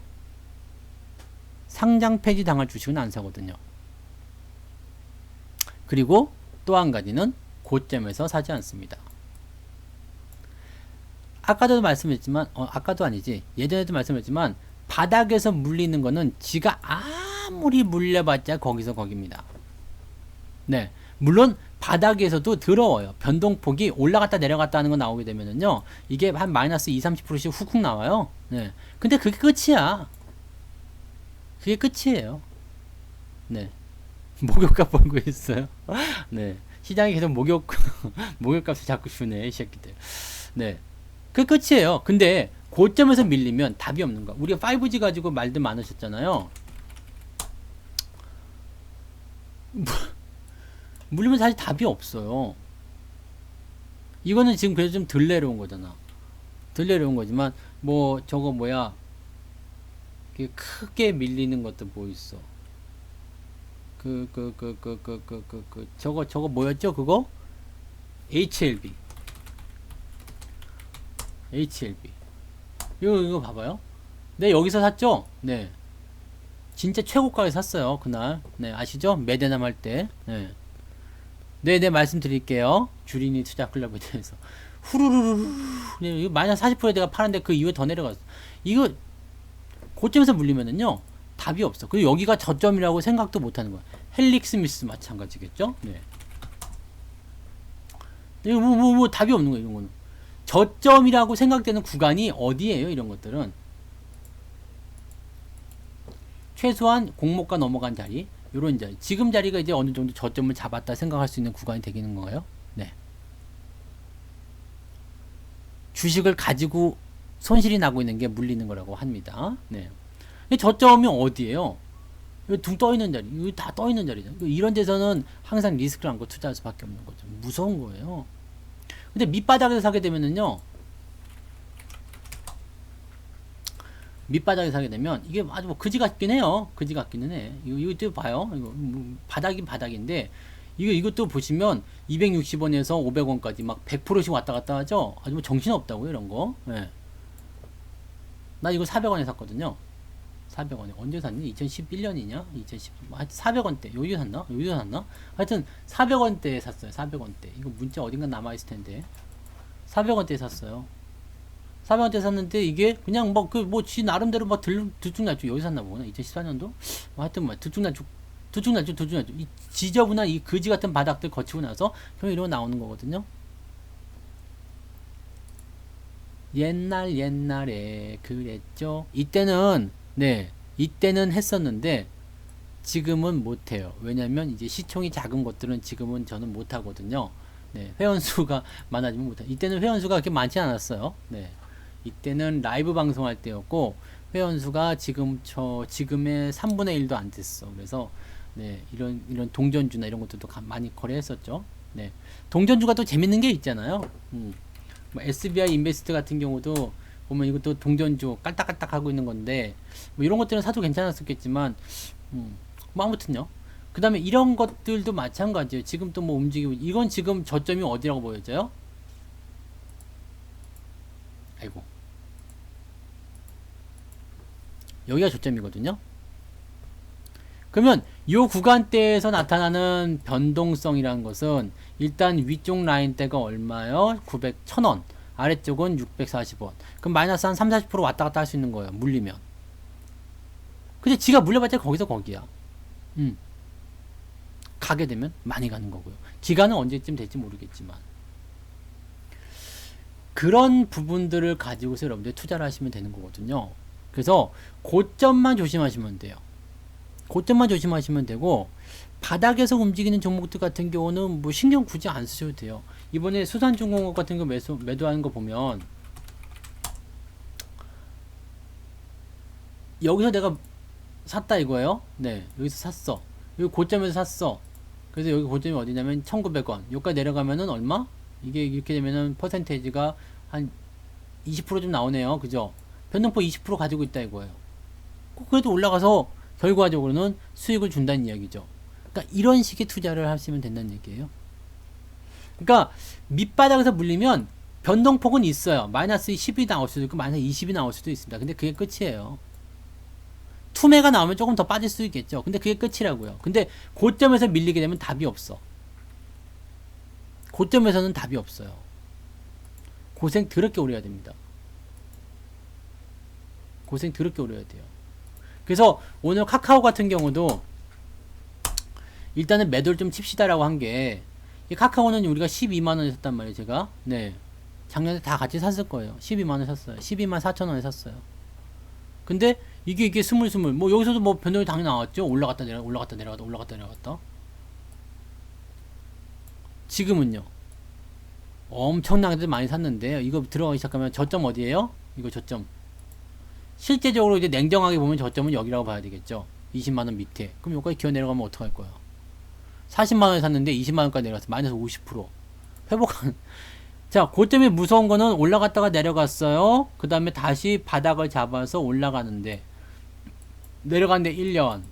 상장 폐지 당할 주식은 안 사거든요. 그리고 또 한 가지는 고점에서 사지 않습니다. 아까도 말씀했지만, 아까도 아니지. 예전에도 말씀했지만, 바닥에서 물리는 거는 지가 아무리 물려봤자 거기서 거깁니다. 네. 물론, 바닥에서도 더러워요. 변동폭이 올라갔다 내려갔다 하는 거 나오게 되면은요, 이게 한 마이너스 20-30%씩 훅훅 나와요. 네. 근데 그게 끝이야. 그게 끝이에요. 네. 목욕값 벌고 있어요. 네. 시장이 계속 목욕값을 자꾸 주네, 이 새끼들. 네. 그 끝이에요. 근데, 고점에서 밀리면 답이 없는 거야. 우리가 5G 가지고 말들 많으셨잖아요. 물리면 사실 답이 없어요. 이거는 지금 그래도 좀 덜 내려온 거잖아. 덜 내려온 거지만, 뭐, 저거 뭐야. 크게 밀리는 것도 뭐 있어. 저거 뭐였죠? 그거? HLB. 이거 봐봐요. 네, 여기서 샀죠? 네. 진짜 최고가에 샀어요, 그날. 네, 아시죠? 매대남 할 때. 네. 네, 말씀드릴게요. 주린이 투자 클럽에 대해서. 후루루루. 네, 이거 마이너스 40%에 내가 파는데 그 이후에 더 내려갔어. 이거, 고점에서 물리면은요, 답이 없어. 그리고 여기가 저점이라고 생각도 못 하는 거야. 헬릭 스미스 마찬가지겠죠? 네. 이거 답이 없는 거야, 이런 거는. 저점이라고 생각되는 구간이 어디예요, 이런 것들은. 최소한 공모가 넘어간 자리, 요런 자리. 지금 자리가 이제 어느 정도 저점을 잡았다 생각할 수 있는 구간이 되는 거예요. 네. 주식을 가지고 손실이 나고 있는 게 물리는 거라고 합니다. 네. 저점이 어디예요? 여기 둥 떠있는 자리, 여기 다 떠있는 자리잖아요. 이런 데서는 항상 리스크를 안고 투자할 수밖에 없는 거죠. 무서운 거예요. 근데 밑바닥에서 사게 되면은요, 밑바닥에 사게 되면 이게 아주 뭐 그지 같긴 해요. 그지 같기는 해. 이거 봐요. 이거 바닥인 바닥인데 이것도 보시면 260원에서 500원까지 막 100%씩 왔다 갔다 하죠? 아주 뭐 정신없다고요, 이런 거. 예. 나 이거 400원에 샀거든요. 400원에. 언제 샀니? 2011년이냐? 2010, 하여튼 400원대. 여기서 샀나? 여기서 샀나? 하여튼 400원대에 샀어요. 400원대. 이거 문자 어딘가 남아있을 텐데. 400원대에 샀어요. 400원대 샀는데 이게 그냥 지 나름대로 막 들쭉날쭉 여기 샀나 보구나. 2014년도? 하여튼 뭐 들쭉날쭉 이 지저분한 이 거지 같은 바닥들 거치고 나서 그럼 이러고 나오는 거거든요. 옛날에 그랬죠. 이때는 했었는데 지금은 못해요. 왜냐면 이제 시총이 작은 것들은 지금은 저는 못하거든요. 네, 회원수가 많아지면 못해. 이때는 회원수가 그렇게 많지 않았어요. 네, 이때는 라이브 방송할 때였고 회원수가 지금의 3분의 1도 안 됐어. 그래서 네, 이런 동전주나 이런 것들도 많이 거래했었죠. 네, 동전주가 또 재밌는 게 있잖아요. 뭐 SBI 인베스트 같은 경우도 보면 이것도 동전주 깔딱깔딱 하고 있는 건데 뭐 이런 것들은 사도 괜찮았었겠지만 뭐 아무튼요. 그 다음에 이런 것들도 마찬가지예요. 지금 또 뭐 움직이고 이건 지금 저점이 어디라고 보여져요? 아이고, 여기가 저점이거든요. 그러면 이 구간대에서 나타나는 변동성이라는 것은 일단 위쪽 라인대가 얼마요? 1000원. 아래쪽은 640원. 그럼 마이너스 한 30-40% 왔다 갔다 할 수 있는 거예요. 물리면. 근데 지가 물려봤자 거기서 거기야. 가게 되면 많이 가는 거고요. 기간은 언제쯤 될지 모르겠지만. 그런 부분들을 가지고서 여러분들 투자를 하시면 되는 거거든요. 그래서 고점만 조심하시면 돼요. 고점만 조심하시면 되고 바닥에서 움직이는 종목들 같은 경우는 뭐 신경 굳이 안 쓰셔도 돼요. 이번에 수산중공업 같은 거 매도하는 거 보면 여기서 내가 샀다 이거예요. 네, 여기서 샀어. 여기 고점에서 샀어. 그래서 여기 고점이 어디냐면 1900원. 여기까지 내려가면은 얼마? 이게 이렇게 되면은 퍼센테이지가 한 20% 좀 나오네요. 그죠? 변동폭 20% 가지고 있다 이거예요. 그래도 올라가서 결과적으로는 수익을 준다는 이야기죠. 그러니까 이런 식의 투자를 하시면 된다는 얘기예요. 그러니까 밑바닥에서 물리면 변동폭은 있어요. 마이너스 10이 나올 수도 있고 마이너스 20이 나올 수도 있습니다. 근데 그게 끝이에요. 투매가 나오면 조금 더 빠질 수 있겠죠. 근데 그게 끝이라고요. 근데 고점에서 밀리게 되면 답이 없어. 고점에서는 답이 없어요. 고생 더럽게 오래 해야 됩니다. 고생 더럽게 오래 해야 돼요. 그래서 오늘 카카오 같은 경우도 일단은 매도를 좀 칩시다라고 한 게, 이 카카오는 우리가 12만원에 샀단 말이에요. 제가 작년에 다 같이 샀을 거예요. 12만원에 샀어요. 12만 4천원에 샀어요. 근데 이게 스물스물 뭐 여기서도 뭐 변동이 당연히 나왔죠. 올라갔다 내려갔다. 지금은요 엄청나게 많이 샀는데 이거 들어가기 시작하면 저점 어디에요? 이거 저점 실제적으로 이제 냉정하게 보면 저점은 여기라고 봐야 되겠죠. 20만원 밑에. 그럼 여기까지 기어 내려가면 어떡할 거야? 40만원에 샀는데 20만원까지 내려갔어. 마이너스 50%. 회복한. 자, 고점이 무서운 거는 올라갔다가 내려갔어요. 그 다음에 다시 바닥을 잡아서 올라가는데, 내려가는데 1년,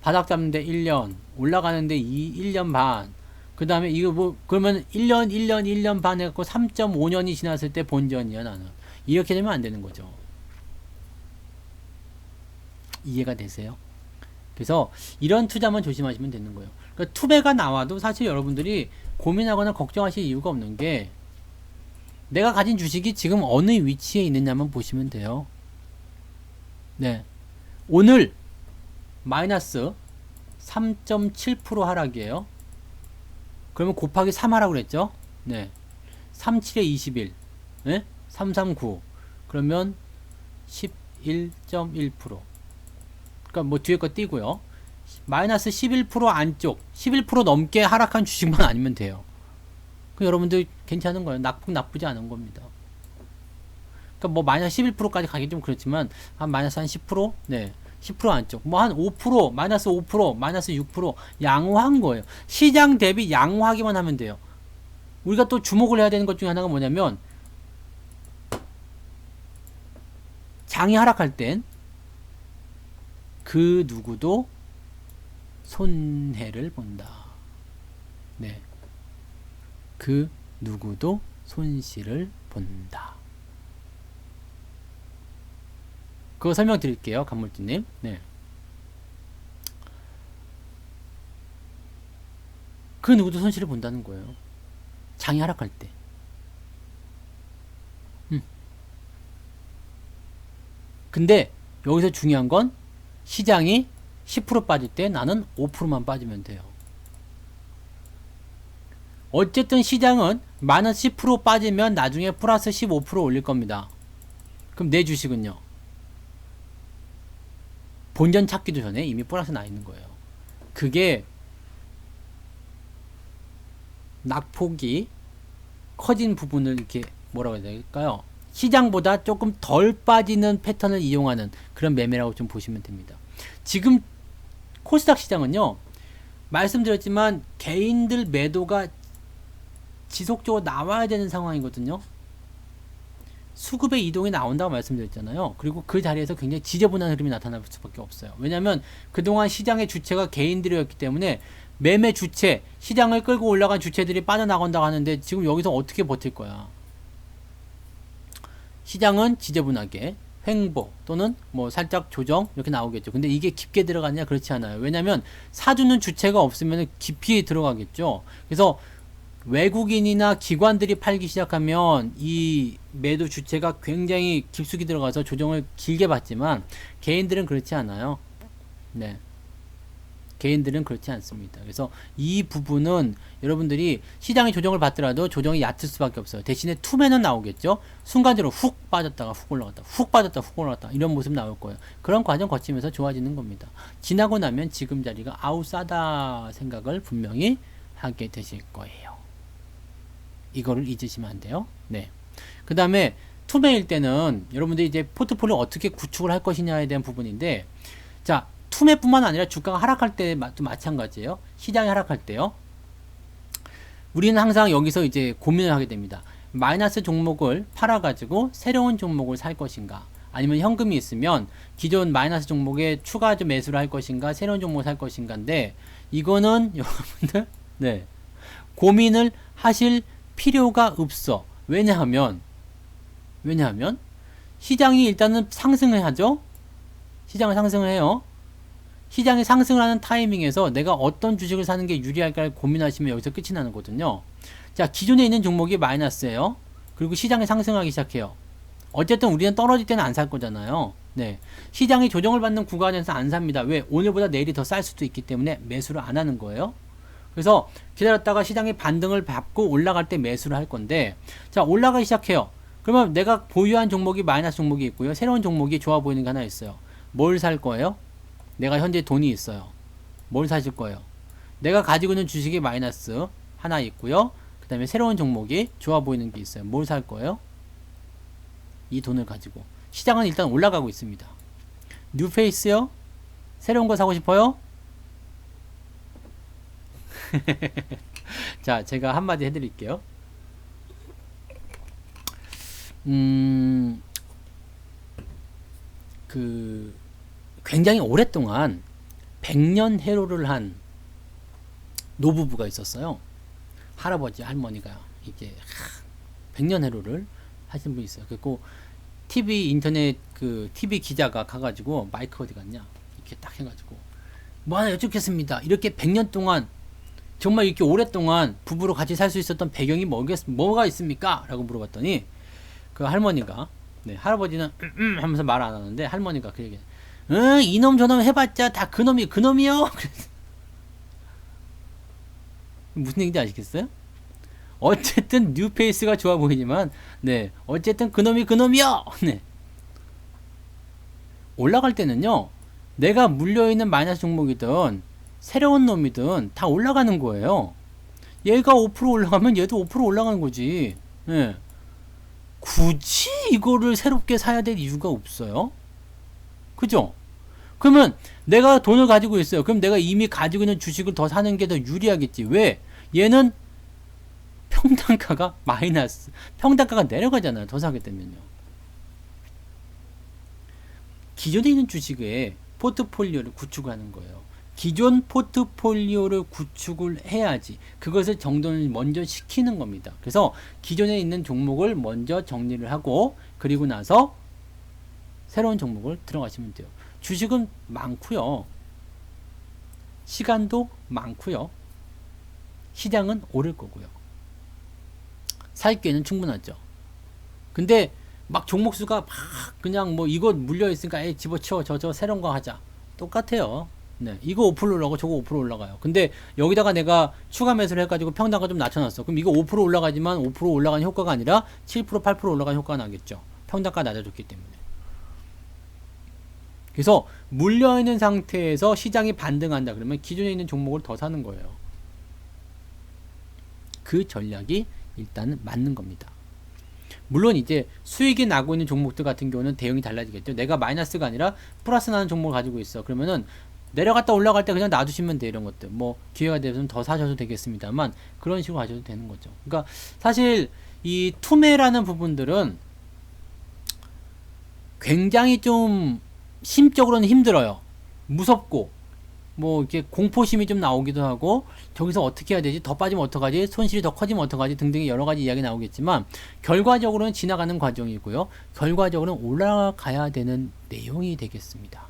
바닥 잡는데 1년, 올라가는데 1년 반. 그 다음에 이거 뭐, 그러면 1년 반 해갖고 3.5년이 지났을 때 본전이야, 나는. 이렇게 되면 안 되는 거죠. 이해가 되세요? 그래서 이런 투자만 조심하시면 되는 거예요. 그러니까 투배가 나와도 사실 여러분들이 고민하거나 걱정하실 이유가 없는 게, 내가 가진 주식이 지금 어느 위치에 있느냐만 보시면 돼요. 네. 오늘 마이너스 3.7% 하락이에요. 그러면 곱하기 3 하라고 그랬죠? 네. 37에 21. 네? 339. 그러면 11.1%. 그러니까 뭐 뒤에 거 띄고요. 마이너스 11% 안쪽, 11% 넘게 하락한 주식만 아니면 돼요. 그 여러분들 괜찮은 거예요. 나쁘지 않은 겁니다. 그러니까 뭐 마이너스 11%까지 가기 좀 그렇지만 한 마이너스 한 10%? 네. 10% 안쪽. 뭐 한 5%, 마이너스 5%, 마이너스 6% 양호한 거예요. 시장 대비 양호하기만 하면 돼요. 우리가 또 주목을 해야 되는 것 중에 하나가 뭐냐면, 장이 하락할 땐 그 누구도 손해를 본다. 네. 그 누구도 손실을 본다. 그거 설명드릴게요, 간물주님. 네. 그 누구도 손실을 본다는 거예요. 장이 하락할 때. 근데 여기서 중요한 건 시장이 10% 빠질 때 나는 5%만 빠지면 돼요. 어쨌든 시장은 마이너스 10% 빠지면 나중에 플러스 15% 올릴 겁니다. 그럼 내 주식은요? 본전 찾기도 전에 이미 플러스 나 있는 거예요. 그게 낙폭이 커진 부분을 이렇게 뭐라고 해야 될까요? 시장보다 조금 덜 빠지는 패턴을 이용하는 그런 매매라고 좀 보시면 됩니다. 지금 코스닥 시장은요, 말씀드렸지만 개인들 매도가 지속적으로 나와야 되는 상황이거든요. 수급의 이동이 나온다고 말씀드렸잖아요. 그리고 그 자리에서 굉장히 지저분한 흐름이 나타날 수밖에 없어요. 왜냐하면 그동안 시장의 주체가 개인들이었기 때문에 매매 주체, 시장을 끌고 올라간 주체들이 빠져나간다고 하는데 지금 여기서 어떻게 버틸 거야? 시장은 지저분하게 횡보 또는 뭐 살짝 조정 이렇게 나오겠죠. 근데 이게 깊게 들어가냐? 그렇지 않아요. 왜냐하면 사주는 주체가 없으면 깊이 들어가겠죠. 그래서 외국인이나 기관들이 팔기 시작하면 이 매도 주체가 굉장히 깊숙이 들어가서 조정을 길게 받지만 개인들은 그렇지 않아요. 네. 개인들은 그렇지 않습니다. 그래서 이 부분은 여러분들이 시장의 조정을 받더라도 조정이 얕을 수밖에 없어요. 대신에 투매는 나오겠죠. 순간적으로 훅 빠졌다가 훅 올라갔다, 훅 빠졌다 훅 올라갔다 이런 모습 나올 거예요. 그런 과정 거치면서 좋아지는 겁니다. 지나고 나면 지금 자리가 아우 싸다 생각을 분명히 하게 되실 거예요. 이거를 잊으시면 안 돼요. 네. 그 다음에 투매일 때는 여러분들이 이제 포트폴리오 어떻게 구축을 할 것이냐에 대한 부분인데, 자, 투매뿐만 아니라 주가가 하락할 때도 마찬가지예요. 시장이 하락할 때요. 우리는 항상 여기서 이제 고민을 하게 됩니다. 마이너스 종목을 팔아가지고 새로운 종목을 살 것인가, 아니면 현금이 있으면 기존 마이너스 종목에 추가 좀 매수를 할 것인가, 새로운 종목을 살 것인가인데, 이거는 여러분들 네, 고민을 하실 필요가 없어. 왜냐하면 시장이 일단은 상승을 하죠. 시장을 상승을 해요. 시장이 상승을 하는 타이밍에서 내가 어떤 주식을 사는 게 유리할까를 고민하시면 여기서 끝이 나는 거거든요. 자, 기존에 있는 종목이 마이너스예요. 그리고 시장이 상승하기 시작해요. 어쨌든 우리는 떨어질 때는 안 살 거잖아요. 네. 시장이 조정을 받는 구간에서 안 삽니다. 왜? 오늘보다 내일이 더 쌀 수도 있기 때문에 매수를 안 하는 거예요. 그래서 기다렸다가 시장이 반등을 받고 올라갈 때 매수를 할 건데, 자, 올라가기 시작해요. 그러면 내가 보유한 종목이 마이너스 종목이 있고요. 새로운 종목이 좋아 보이는 게 하나 있어요. 뭘 살 거예요? 내가 현재 돈이 있어요. 뭘 사실 거예요? 내가 가지고 있는 주식이 마이너스 하나 있고요. 그 다음에 새로운 종목이 좋아 보이는 게 있어요. 뭘 살 거예요? 이 돈을 가지고. 시장은 일단 올라가고 있습니다. 뉴페이스요? 새로운 거 사고 싶어요? 자, 제가 한마디 해드릴게요. 굉장히 오랫동안 100년 해로를 한 노부부가 있었어요. 할아버지, 할머니가 이게 100년 해로를 하신 분이 있어요. 그리고 TV, 인터넷 TV 기자가 가가지고 마이크 어디 갔냐? 이렇게 딱 해가지고 뭐 하나 여쭙겠습니다. 이렇게 100년 동안 정말 이렇게 오랫동안 부부로 같이 살 수 있었던 배경이 뭐가 있습니까? 라고 물어봤더니 그 할머니가, 네, 할아버지는 하면서 말 안 하는데 할머니가 그 얘기, 이놈 저놈 해봤자 다 그놈이요? 무슨 얘기인지 아시겠어요? 어쨌든 뉴페이스가 좋아 보이지만, 네, 어쨌든 그놈이요. 네. 올라갈 때는요, 내가 물려있는 마이너스 종목이든 새로운 놈이든 다 올라가는 거예요. 얘가 5% 올라가면 얘도 5% 올라가는 거지. 네. 굳이 이거를 새롭게 사야 될 이유가 없어요. 그죠? 그러면 내가 돈을 가지고 있어요. 그럼 내가 이미 가지고 있는 주식을 더 사는 게 더 유리하겠지. 왜? 얘는 평단가가 마이너스, 평단가가 내려가잖아요. 더 사게 되면요. 기존에 있는 주식에 포트폴리오를 구축하는 거예요. 기존 포트폴리오를 구축을 해야지 그것을 정돈을 먼저 시키는 겁니다. 그래서 기존에 있는 종목을 먼저 정리를 하고 그리고 나서 새로운 종목을 들어가시면 돼요. 주식은 많고요. 시간도 많고요. 시장은 오를 거고요. 살 기회는 충분하죠. 근데 막 종목 수가 막 그냥 뭐 이거 물려 있으니까 에이 집어치워 저 새로운 거 하자. 똑같아요. 네, 이거 5% 올라가고 저거 5% 올라가요. 근데 여기다가 내가 추가 매수를 해가지고 평단가 좀 낮춰놨어. 그럼 이거 5% 올라가지만 5% 올라가는 효과가 아니라 7%, 8% 올라가는 효과가 나겠죠. 평단가 낮아졌기 때문에. 그래서 물려있는 상태에서 시장이 반등한다 그러면 기존에 있는 종목을 더 사는 거예요. 그 전략이 일단은 맞는 겁니다. 물론 이제 수익이 나고 있는 종목들 같은 경우는 대응이 달라지겠죠. 내가 마이너스가 아니라 플러스 나는 종목을 가지고 있어. 그러면은 내려갔다 올라갈 때 그냥 놔두시면 돼. 이런 것들 뭐 기회가 되면 더 사셔도 되겠습니다만 그런 식으로 가셔도 되는 거죠. 그러니까 사실 이 투매라는 부분들은 굉장히 좀 심적으로는 힘들어요. 무섭고 뭐 이렇게 공포심이 좀 나오기도 하고 저기서 어떻게 해야 되지? 더 빠지면 어떡하지? 손실이 더 커지면 어떡하지? 등등의 여러 가지 이야기 나오겠지만 결과적으로는 지나가는 과정이고요. 결과적으로는 올라가야 되는 내용이 되겠습니다.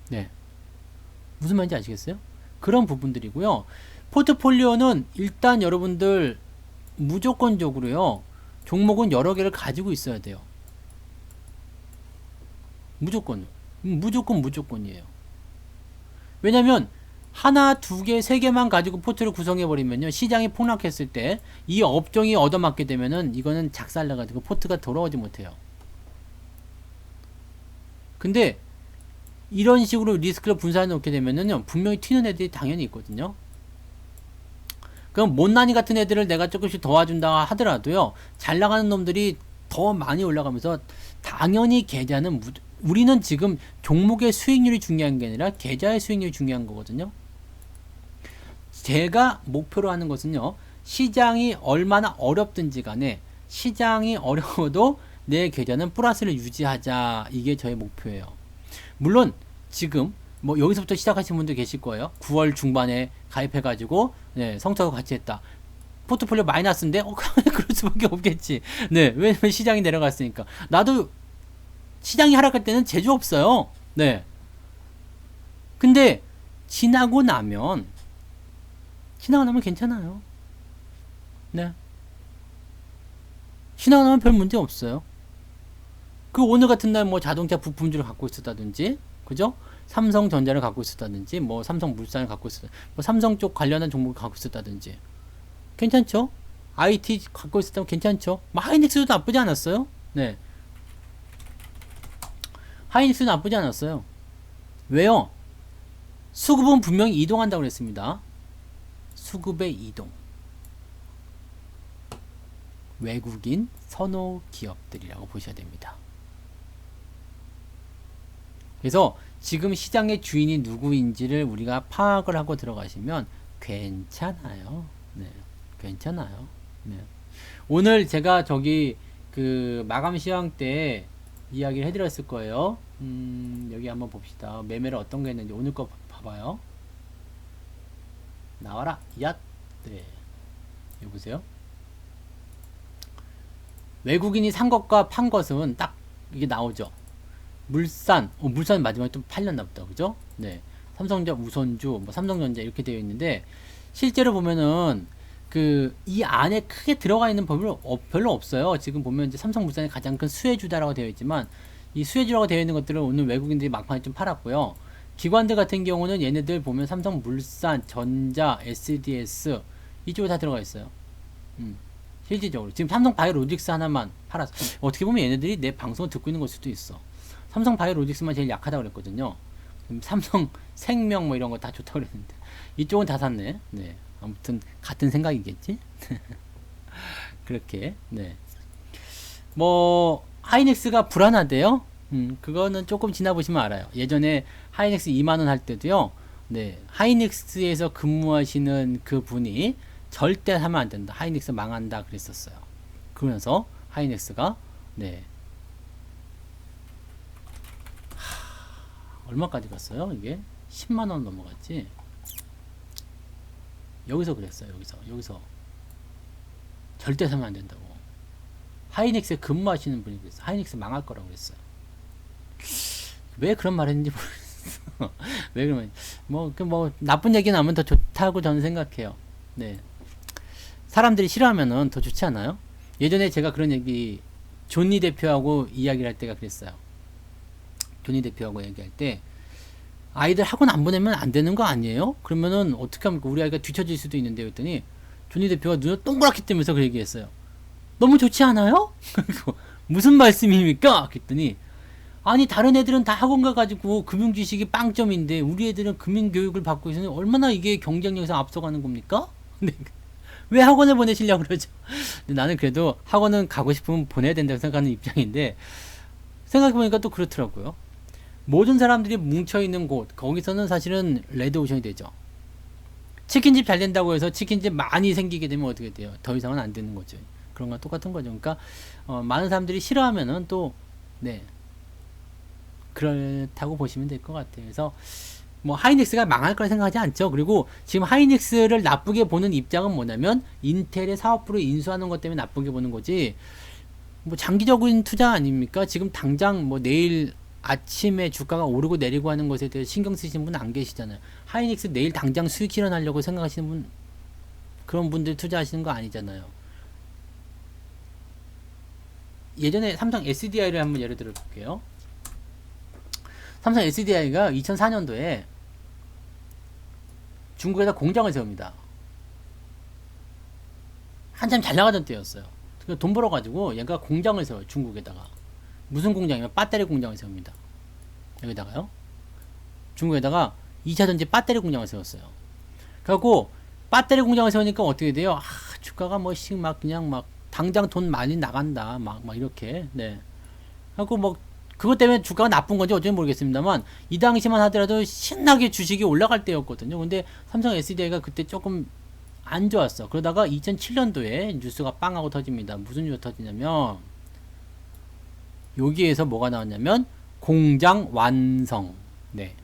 네. 무슨 말인지 아시겠어요? 그런 부분들이고요. 포트폴리오는 일단 여러분들 무조건적으로요. 종목은 여러 개를 가지고 있어야 돼요. 무조건이에요. 왜냐면 하나, 두 개, 세 개만 가지고 포트를 구성해 버리면요. 시장이 폭락했을 때 이 업종이 얻어맞게 되면은 이거는 작살나 가지고 포트가 돌아오지 못해요. 근데 이런 식으로 리스크를 분산해 놓게 되면은요. 분명히 튀는 애들이 당연히 있거든요. 그럼 못난이 같은 애들을 내가 조금씩 도와준다 하더라도요. 잘 나가는 놈들이 더 많이 올라가면서 당연히 계좌는 우리는 지금 종목의 수익률이 중요한 게 아니라 계좌의 수익률이 중요한 거거든요. 제가 목표로 하는 것은요. 시장이 얼마나 어렵든지 간에 시장이 어려워도 내 계좌는 플러스를 유지하자. 이게 저의 목표예요. 물론 지금 뭐 여기서부터 시작하신 분들 계실 거예요. 9월 중반에 가입해가지고 네, 성적을 같이 했다. 포트폴리오 마이너스인데 그럴 수밖에 없겠지. 네, 왜냐면 시장이 내려갔으니까. 나도 시장이 하락할 때는 재주 없어요. 네. 근데 지나고 나면 괜찮아요. 네. 지나고 나면 별 문제 없어요. 그 오늘 같은 날 뭐 자동차 부품주를 갖고 있었다든지, 그죠? 삼성전자를 갖고 있었다든지, 뭐 삼성물산을 갖고 있었다, 뭐 삼성 쪽 관련한 종목을 갖고 있었다든지, 괜찮죠? IT 갖고 있었다면 괜찮죠? 뭐 하이닉스도 나쁘지 않았어요. 네. 하이닉스 나쁘지 않았어요. 왜요? 수급은 분명히 이동한다고 그랬습니다. 수급의 이동. 외국인 선호 기업들이라고 보셔야 됩니다. 그래서 지금 시장의 주인이 누구인지를 우리가 파악을 하고 들어가시면 괜찮아요. 네. 괜찮아요. 네. 오늘 제가 저기 그 마감 시황 때 이야기를 해드렸을 거예요. 여기 한번 봅시다. 매매를 어떤 거 했는지 오늘 거 봐봐요. 나와라. 얏. 네. 여기 보세요. 외국인이 산 것과 판 것은 딱 이게 나오죠. 물산 마지막에 또 팔렸나 보다. 그죠? 네. 삼성전자, 우선주, 뭐 삼성전자 이렇게 되어 있는데 실제로 보면은 그 이 안에 크게 들어가 있는 법이 별로 없어요. 지금 보면 이제 삼성물산이 가장 큰 수혜주다라고 되어 있지만 이 수혜주라고 되어 있는 것들을 오늘 외국인들이 막판에 좀 팔았고요. 기관들 같은 경우는 얘네들 보면 삼성물산, 전자, SDS 이쪽에 다 들어가 있어요. 실질적으로 지금 삼성바이오로직스 하나만 팔았어. 어떻게 보면 얘네들이 내 방송을 듣고 있는 걸 수도 있어. 삼성바이오로직스만 제일 약하다고 그랬거든요. 삼성생명 뭐 이런 거 다 좋다고 그랬는데 이쪽은 다 샀네. 네. 아무튼 같은 생각이겠지. 그렇게. 네. 뭐 하이닉스가 불안하대요. 그거는 조금 지나보시면 알아요. 예전에 하이닉스 2만원 할 때도요. 네. 하이닉스에서 근무하시는 그 분이 절대 하면 안 된다. 하이닉스 망한다 그랬었어요. 그러면서 하이닉스가 네. 얼마까지 갔어요? 이게 10만원 넘어갔지. 여기서 그랬어요. 여기서 절대 사면 안 된다고. 하이닉스에 근무하시는 분이 그랬어요. 하이닉스 망할 거라고 그랬어요. 왜 그런 말 했는지 모르겠어. 왜 그러면 뭐 나쁜 얘기 나오면 더 좋다고 저는 생각해요. 네. 사람들이 싫어하면은 더 좋지 않아요? 예전에 제가 그런 얘기 존니 대표하고 이야기를 할 때가 그랬어요. 존니 대표하고 얘기할 때 아이들 학원 안 보내면 안 되는 거 아니에요? 그러면은 어떻게 합니까? 우리 아이가 뒤처질 수도 있는데 그랬더니 존니 대표가 눈을 동그랗게 뜨면서 그 얘기했어요. 너무 좋지 않아요? 무슨 말씀입니까? 그랬더니 아니 다른 애들은 다 학원 가가지고 금융지식이 빵점인데 우리 애들은 금융교육을 받고 있으니 얼마나 이게 경쟁력에서 앞서가는 겁니까? 왜 학원을 보내시려고 그러죠? 근데 나는 그래도 학원은 가고 싶으면 보내야 된다고 생각하는 입장인데 생각해보니까 또 그렇더라고요. 모든 사람들이 뭉쳐있는 곳 거기서는 사실은 레드오션이 되죠. 치킨집 잘 된다고 해서 치킨집 많이 생기게 되면 어떻게 돼요? 더 이상은 안 되는 거죠. 그런 건 똑같은 거죠. 그러니까 많은 사람들이 싫어하면은 또 네 그렇다고 보시면 될 것 같아요. 그래서 뭐 하이닉스가 망할 거라 생각하지 않죠. 그리고 지금 하이닉스를 나쁘게 보는 입장은 뭐냐면 인텔의 사업부를 인수하는 것 때문에 나쁘게 보는 거지 뭐 장기적인 투자 아닙니까? 지금 당장 뭐 내일 아침에 주가가 오르고 내리고 하는 것에 대해 신경 쓰시는 분 안 계시잖아요. 하이닉스 내일 당장 수익 실현하려고 생각하시는 분 그런 분들 투자하시는 거 아니잖아요. 예전에 삼성 SDI를 한번 예를 들어 볼게요. 삼성 SDI가 2004년도에 중국에다 공장을 세웁니다. 한참 잘 나가던 때였어요. 돈 벌어가지고 얘가 공장을 세워요. 중국에다가. 무슨 공장이면 배터리 공장을 세웁니다. 여기다가요. 중국에다가 2차전지 배터리 공장을 세웠어요. 그래갖고 배터리 공장을 세우니까 어떻게 돼요? 주가가 뭐씩 막 그냥 막 당장 돈 많이 나간다. 막 이렇게. 네. 그래갖고 뭐 그것 때문에 주가가 나쁜 건지 어쩐지 모르겠습니다만 이 당시만 하더라도 신나게 주식이 올라갈 때였거든요. 근데 삼성 SDI가 그때 조금 안 좋았어. 그러다가 2007년도에 뉴스가 빵하고 터집니다. 무슨 뉴스가 터지냐면 여기에서 뭐가 나왔냐면 공장 완성. 네.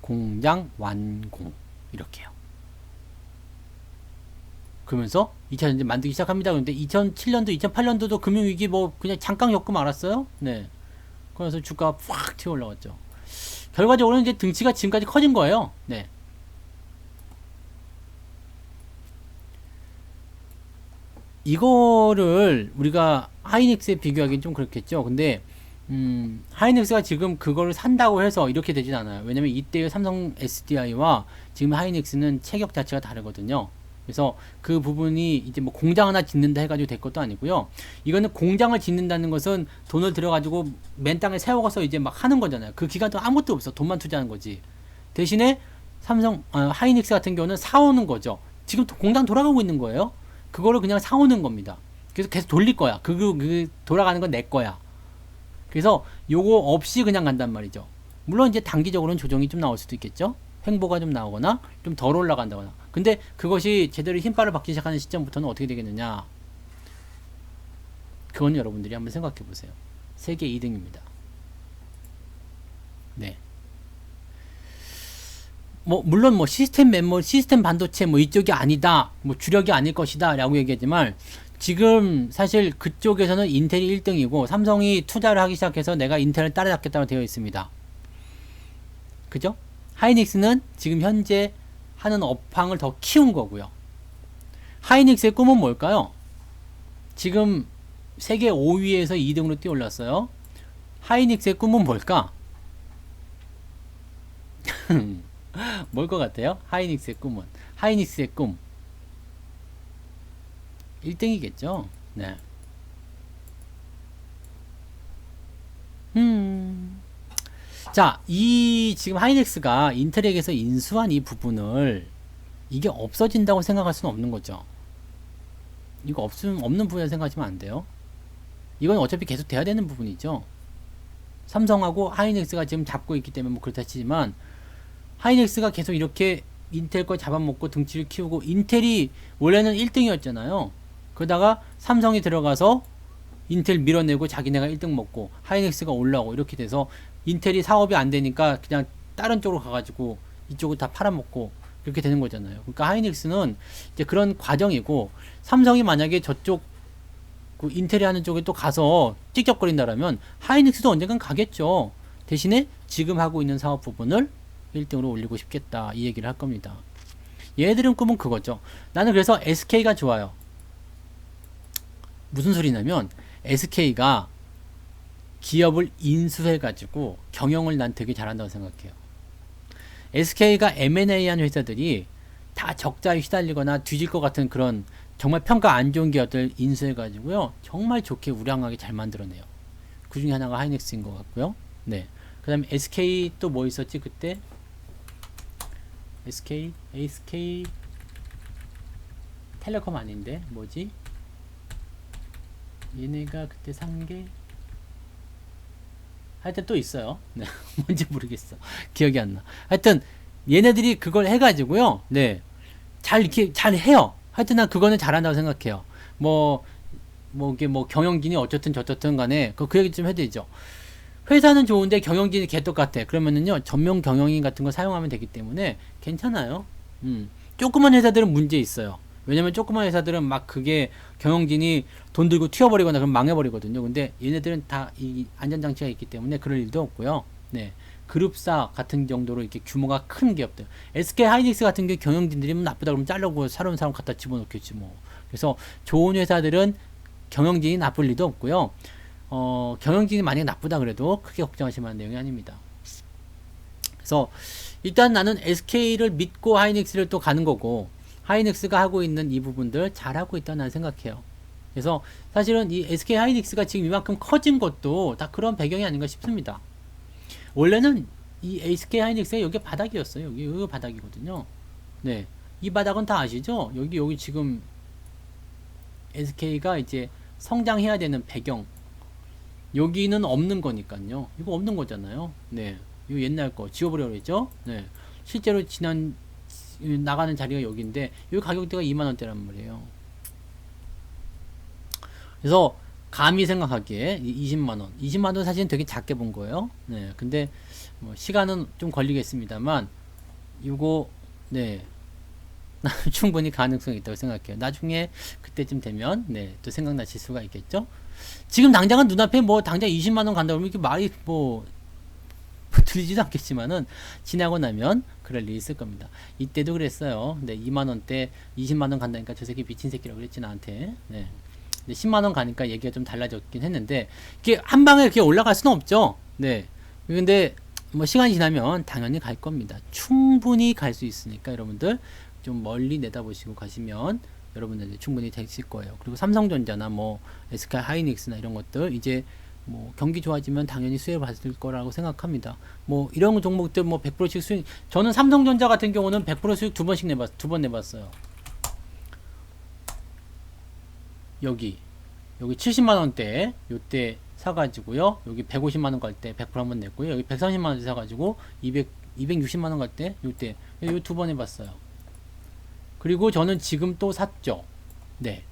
공장 완공. 이렇게요. 그러면서 2차전지 만들기 시작합니다. 그런데 2007년도, 2008년도도 금융위기 뭐 그냥 잠깐 겪고 말았어요. 네. 그래서 주가가 팍 튀어 올라갔죠. 결과적으로는 이제 등치가 지금까지 커진 거예요. 네. 이거를 우리가 하이닉스에 비교하기는 좀 그렇겠죠. 근데 하이닉스가 지금 그거를 산다고 해서 이렇게 되진 않아요. 왜냐면 이때의 삼성 SDI와 지금 하이닉스는 체격 자체가 다르거든요. 그래서 그 부분이 이제 뭐 공장 하나 짓는다 해가지고 될 것도 아니고요. 이거는 공장을 짓는다는 것은 돈을 들여가지고 맨 땅에 세워서 이제 막 하는 거잖아요. 그 기간 동안 아무것도 없어. 돈만 투자하는 거지. 대신에 하이닉스 같은 경우는 사오는 거죠. 지금 공장 돌아가고 있는 거예요. 그거를 그냥 사오는 겁니다. 그래서 계속 돌릴 거야. 그 돌아가는 건 내 거야. 그래서 요거 없이 그냥 간단 말이죠. 물론 이제 단기적으로는 조정이 좀 나올 수도 있겠죠. 횡보가 좀 나오거나 좀 덜 올라간다거나. 근데 그것이 제대로 힘발을 받기 시작하는 시점부터는 어떻게 되겠느냐. 그건 여러분들이 한번 생각해 보세요. 세계 2등입니다. 네. 물론 시스템 메모리, 시스템 반도체 이쪽이 아니다. 주력이 아닐 것이다. 라고 얘기하지만 지금 사실 그쪽에서는 인텔이 1등이고 삼성이 투자를 하기 시작해서 내가 인텔을 따라잡겠다고 되어 있습니다. 그죠? 하이닉스는 지금 현재 하는 업황을 더 키운 거고요. 하이닉스의 꿈은 뭘까요? 지금 세계 5위에서 2등으로 뛰어올랐어요. 하이닉스의 꿈은 뭘까? 뭘 것 같아요? 하이닉스의 꿈은. 하이닉스의 꿈. 1등이겠죠? 네. 자, 지금 하이닉스가 인텔에게서 인수한 이 부분을 이게 없어진다고 생각할 수는 없는 거죠. 이거 없는 부분이라 생각하시면 안 돼요. 이건 어차피 계속 돼야 되는 부분이죠. 삼성하고 하이닉스가 지금 잡고 있기 때문에 그렇다 치지만 하이닉스가 계속 이렇게 인텔 거 잡아먹고 등치를 키우고 인텔이 원래는 1등이었잖아요. 그러다가 삼성이 들어가서 인텔 밀어내고 자기네가 1등 먹고 하이닉스가 올라오고 이렇게 돼서 인텔이 사업이 안 되니까 그냥 다른 쪽으로 가가지고 이쪽을 다 팔아먹고 그렇게 되는 거잖아요. 그러니까 하이닉스는 이제 그런 과정이고, 삼성이 만약에 저쪽 그 인텔이 하는 쪽에 또 가서 찍적거린다라면 하이닉스도 언젠간 가겠죠. 대신에 지금 하고 있는 사업 부분을 1등으로 올리고 싶겠다, 이 얘기를 할 겁니다. 얘들은 꿈은 그거죠. 나는 그래서 SK가 좋아요. 무슨 소리냐면 SK가 기업을 인수해가지고 경영을 난 되게 잘한다고 생각해요. SK가 M&A 한 회사들이 다 적자에 휘달리거나 뒤질 것 같은 그런 정말 평가 안 좋은 기업들 인수해가지고요, 정말 좋게 우량하게 잘 만들어내요. 그 중에 하나가 하이닉스인 것 같고요. 네. 그 다음에 SK 또 뭐 있었지 그때? SK 텔레콤 아닌데 뭐지? 얘네가 그때 산 게 하여튼 또 있어요. 네. 뭔지 모르겠어. 기억이 안 나. 하여튼 얘네들이 그걸 해가지고요. 네. 잘 이렇게 잘 해요. 하여튼 난 그거는 잘한다고 생각해요. 이게 경영진이 어쨌든 저쨌든 간에 그 얘기 좀 해드리죠. 회사는 좋은데 경영진이 개떡같아. 그러면은요, 전면 경영인 같은 거 사용하면 되기 때문에 괜찮아요. 조그만 회사들은 문제 있어요. 왜냐면 조그만 회사들은 막 그게 경영진이 돈 들고 튀어버리거나 그럼 망해버리거든요. 근데 얘네들은 다 이 안전장치가 있기 때문에 그럴 일도 없고요. 네. 그룹사 같은 정도로 이렇게 규모가 큰 기업들. SK 하이닉스 같은 게 경영진들이 나쁘다 그러면 자르고 새로운 사람 갖다 집어넣겠지 뭐. 그래서 좋은 회사들은 경영진이 나쁠 리도 없고요. 경영진이 만약에 나쁘다 그래도 크게 걱정하실 만한 내용이 아닙니다. 그래서 일단 나는 SK를 믿고 하이닉스를 또 가는 거고, 하이닉스가 하고 있는 이 부분들 잘하고 있다고 나는 생각해요. 그래서 사실은 이 SK 하이닉스가 지금 이만큼 커진 것도 다 그런 배경이 아닌가 싶습니다. 원래는 이 SK 하이닉스가 여기 바닥이었어요. 여기 바닥이거든요. 네. 이 바닥은 다 아시죠? 여기 지금 SK가 이제 성장해야 되는 배경. 여기는 없는 거니까요. 이거 없는 거잖아요. 네. 이거 옛날 거 지워버리라고 했죠? 네. 실제로 나가는 자리가 여기인데, 여기 가격대가 2만원대란 말이에요. 그래서, 감히 생각하기에 20만원 사실은 되게 작게 본 거예요. 네. 근데, 시간은 좀 걸리겠습니다만, 이거, 네. 충분히 가능성이 있다고 생각해요. 나중에, 그때쯤 되면, 네. 또 생각나실 수가 있겠죠? 지금 당장은 눈앞에 당장 20만원 간다 그러면 이렇게 말이 들리지도 않겠지만은, 지나고 나면 그럴 일이 있을 겁니다. 이때도 그랬어요. 네, 2만원대 20만원 간다니까 저 새끼 미친 새끼라고 그랬지, 나한테. 네. 근데 10만원 가니까 얘기가 좀 달라졌긴 했는데, 이게 한 방에 이렇게 올라갈 수는 없죠. 네. 근데, 시간이 지나면 당연히 갈 겁니다. 충분히 갈 수 있으니까 여러분들 좀 멀리 내다보시고 가시면 여러분들 충분히 되실 거예요. 그리고 삼성전자나 SK 하이닉스나 이런 것들 이제 경기 좋아지면 당연히 수혜를 받을 거라고 생각합니다. 이런 종목들 100%씩 수익, 저는 삼성전자 같은 경우는 100% 수익 두 번 내봤어요. 여기 70만원대 요때 사가지고요. 여기 150만원 갈 때 100% 한번 냈고요. 여기 130만원 사가지고 260만원 갈 때 요때 요 두 번 해봤어요. 그리고 저는 지금 또 샀죠. 네.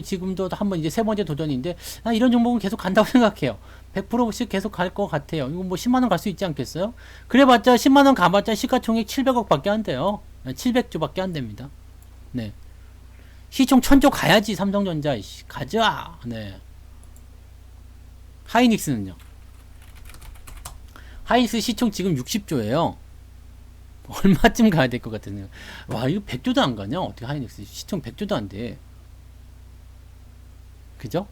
지금도 한번 이제 세 번째 도전인데, 이런 종목은 계속 간다고 생각해요. 100%씩 계속 갈 것 같아요. 이거 10만원 갈 수 있지 않겠어요? 그래봤자 10만원 가봤자 시가총액 700억 밖에 안 돼요. 700조 밖에 안 됩니다. 네. 시총 1000조 가야지, 삼성전자. 가자. 네. 하이닉스는요? 하이닉스 시총 지금 60조예요. 얼마쯤 가야 될 것 같으네요. 와, 이거 100조도 안 가냐? 어떻게 하이닉스 시총 100조도 안 돼. 그죠?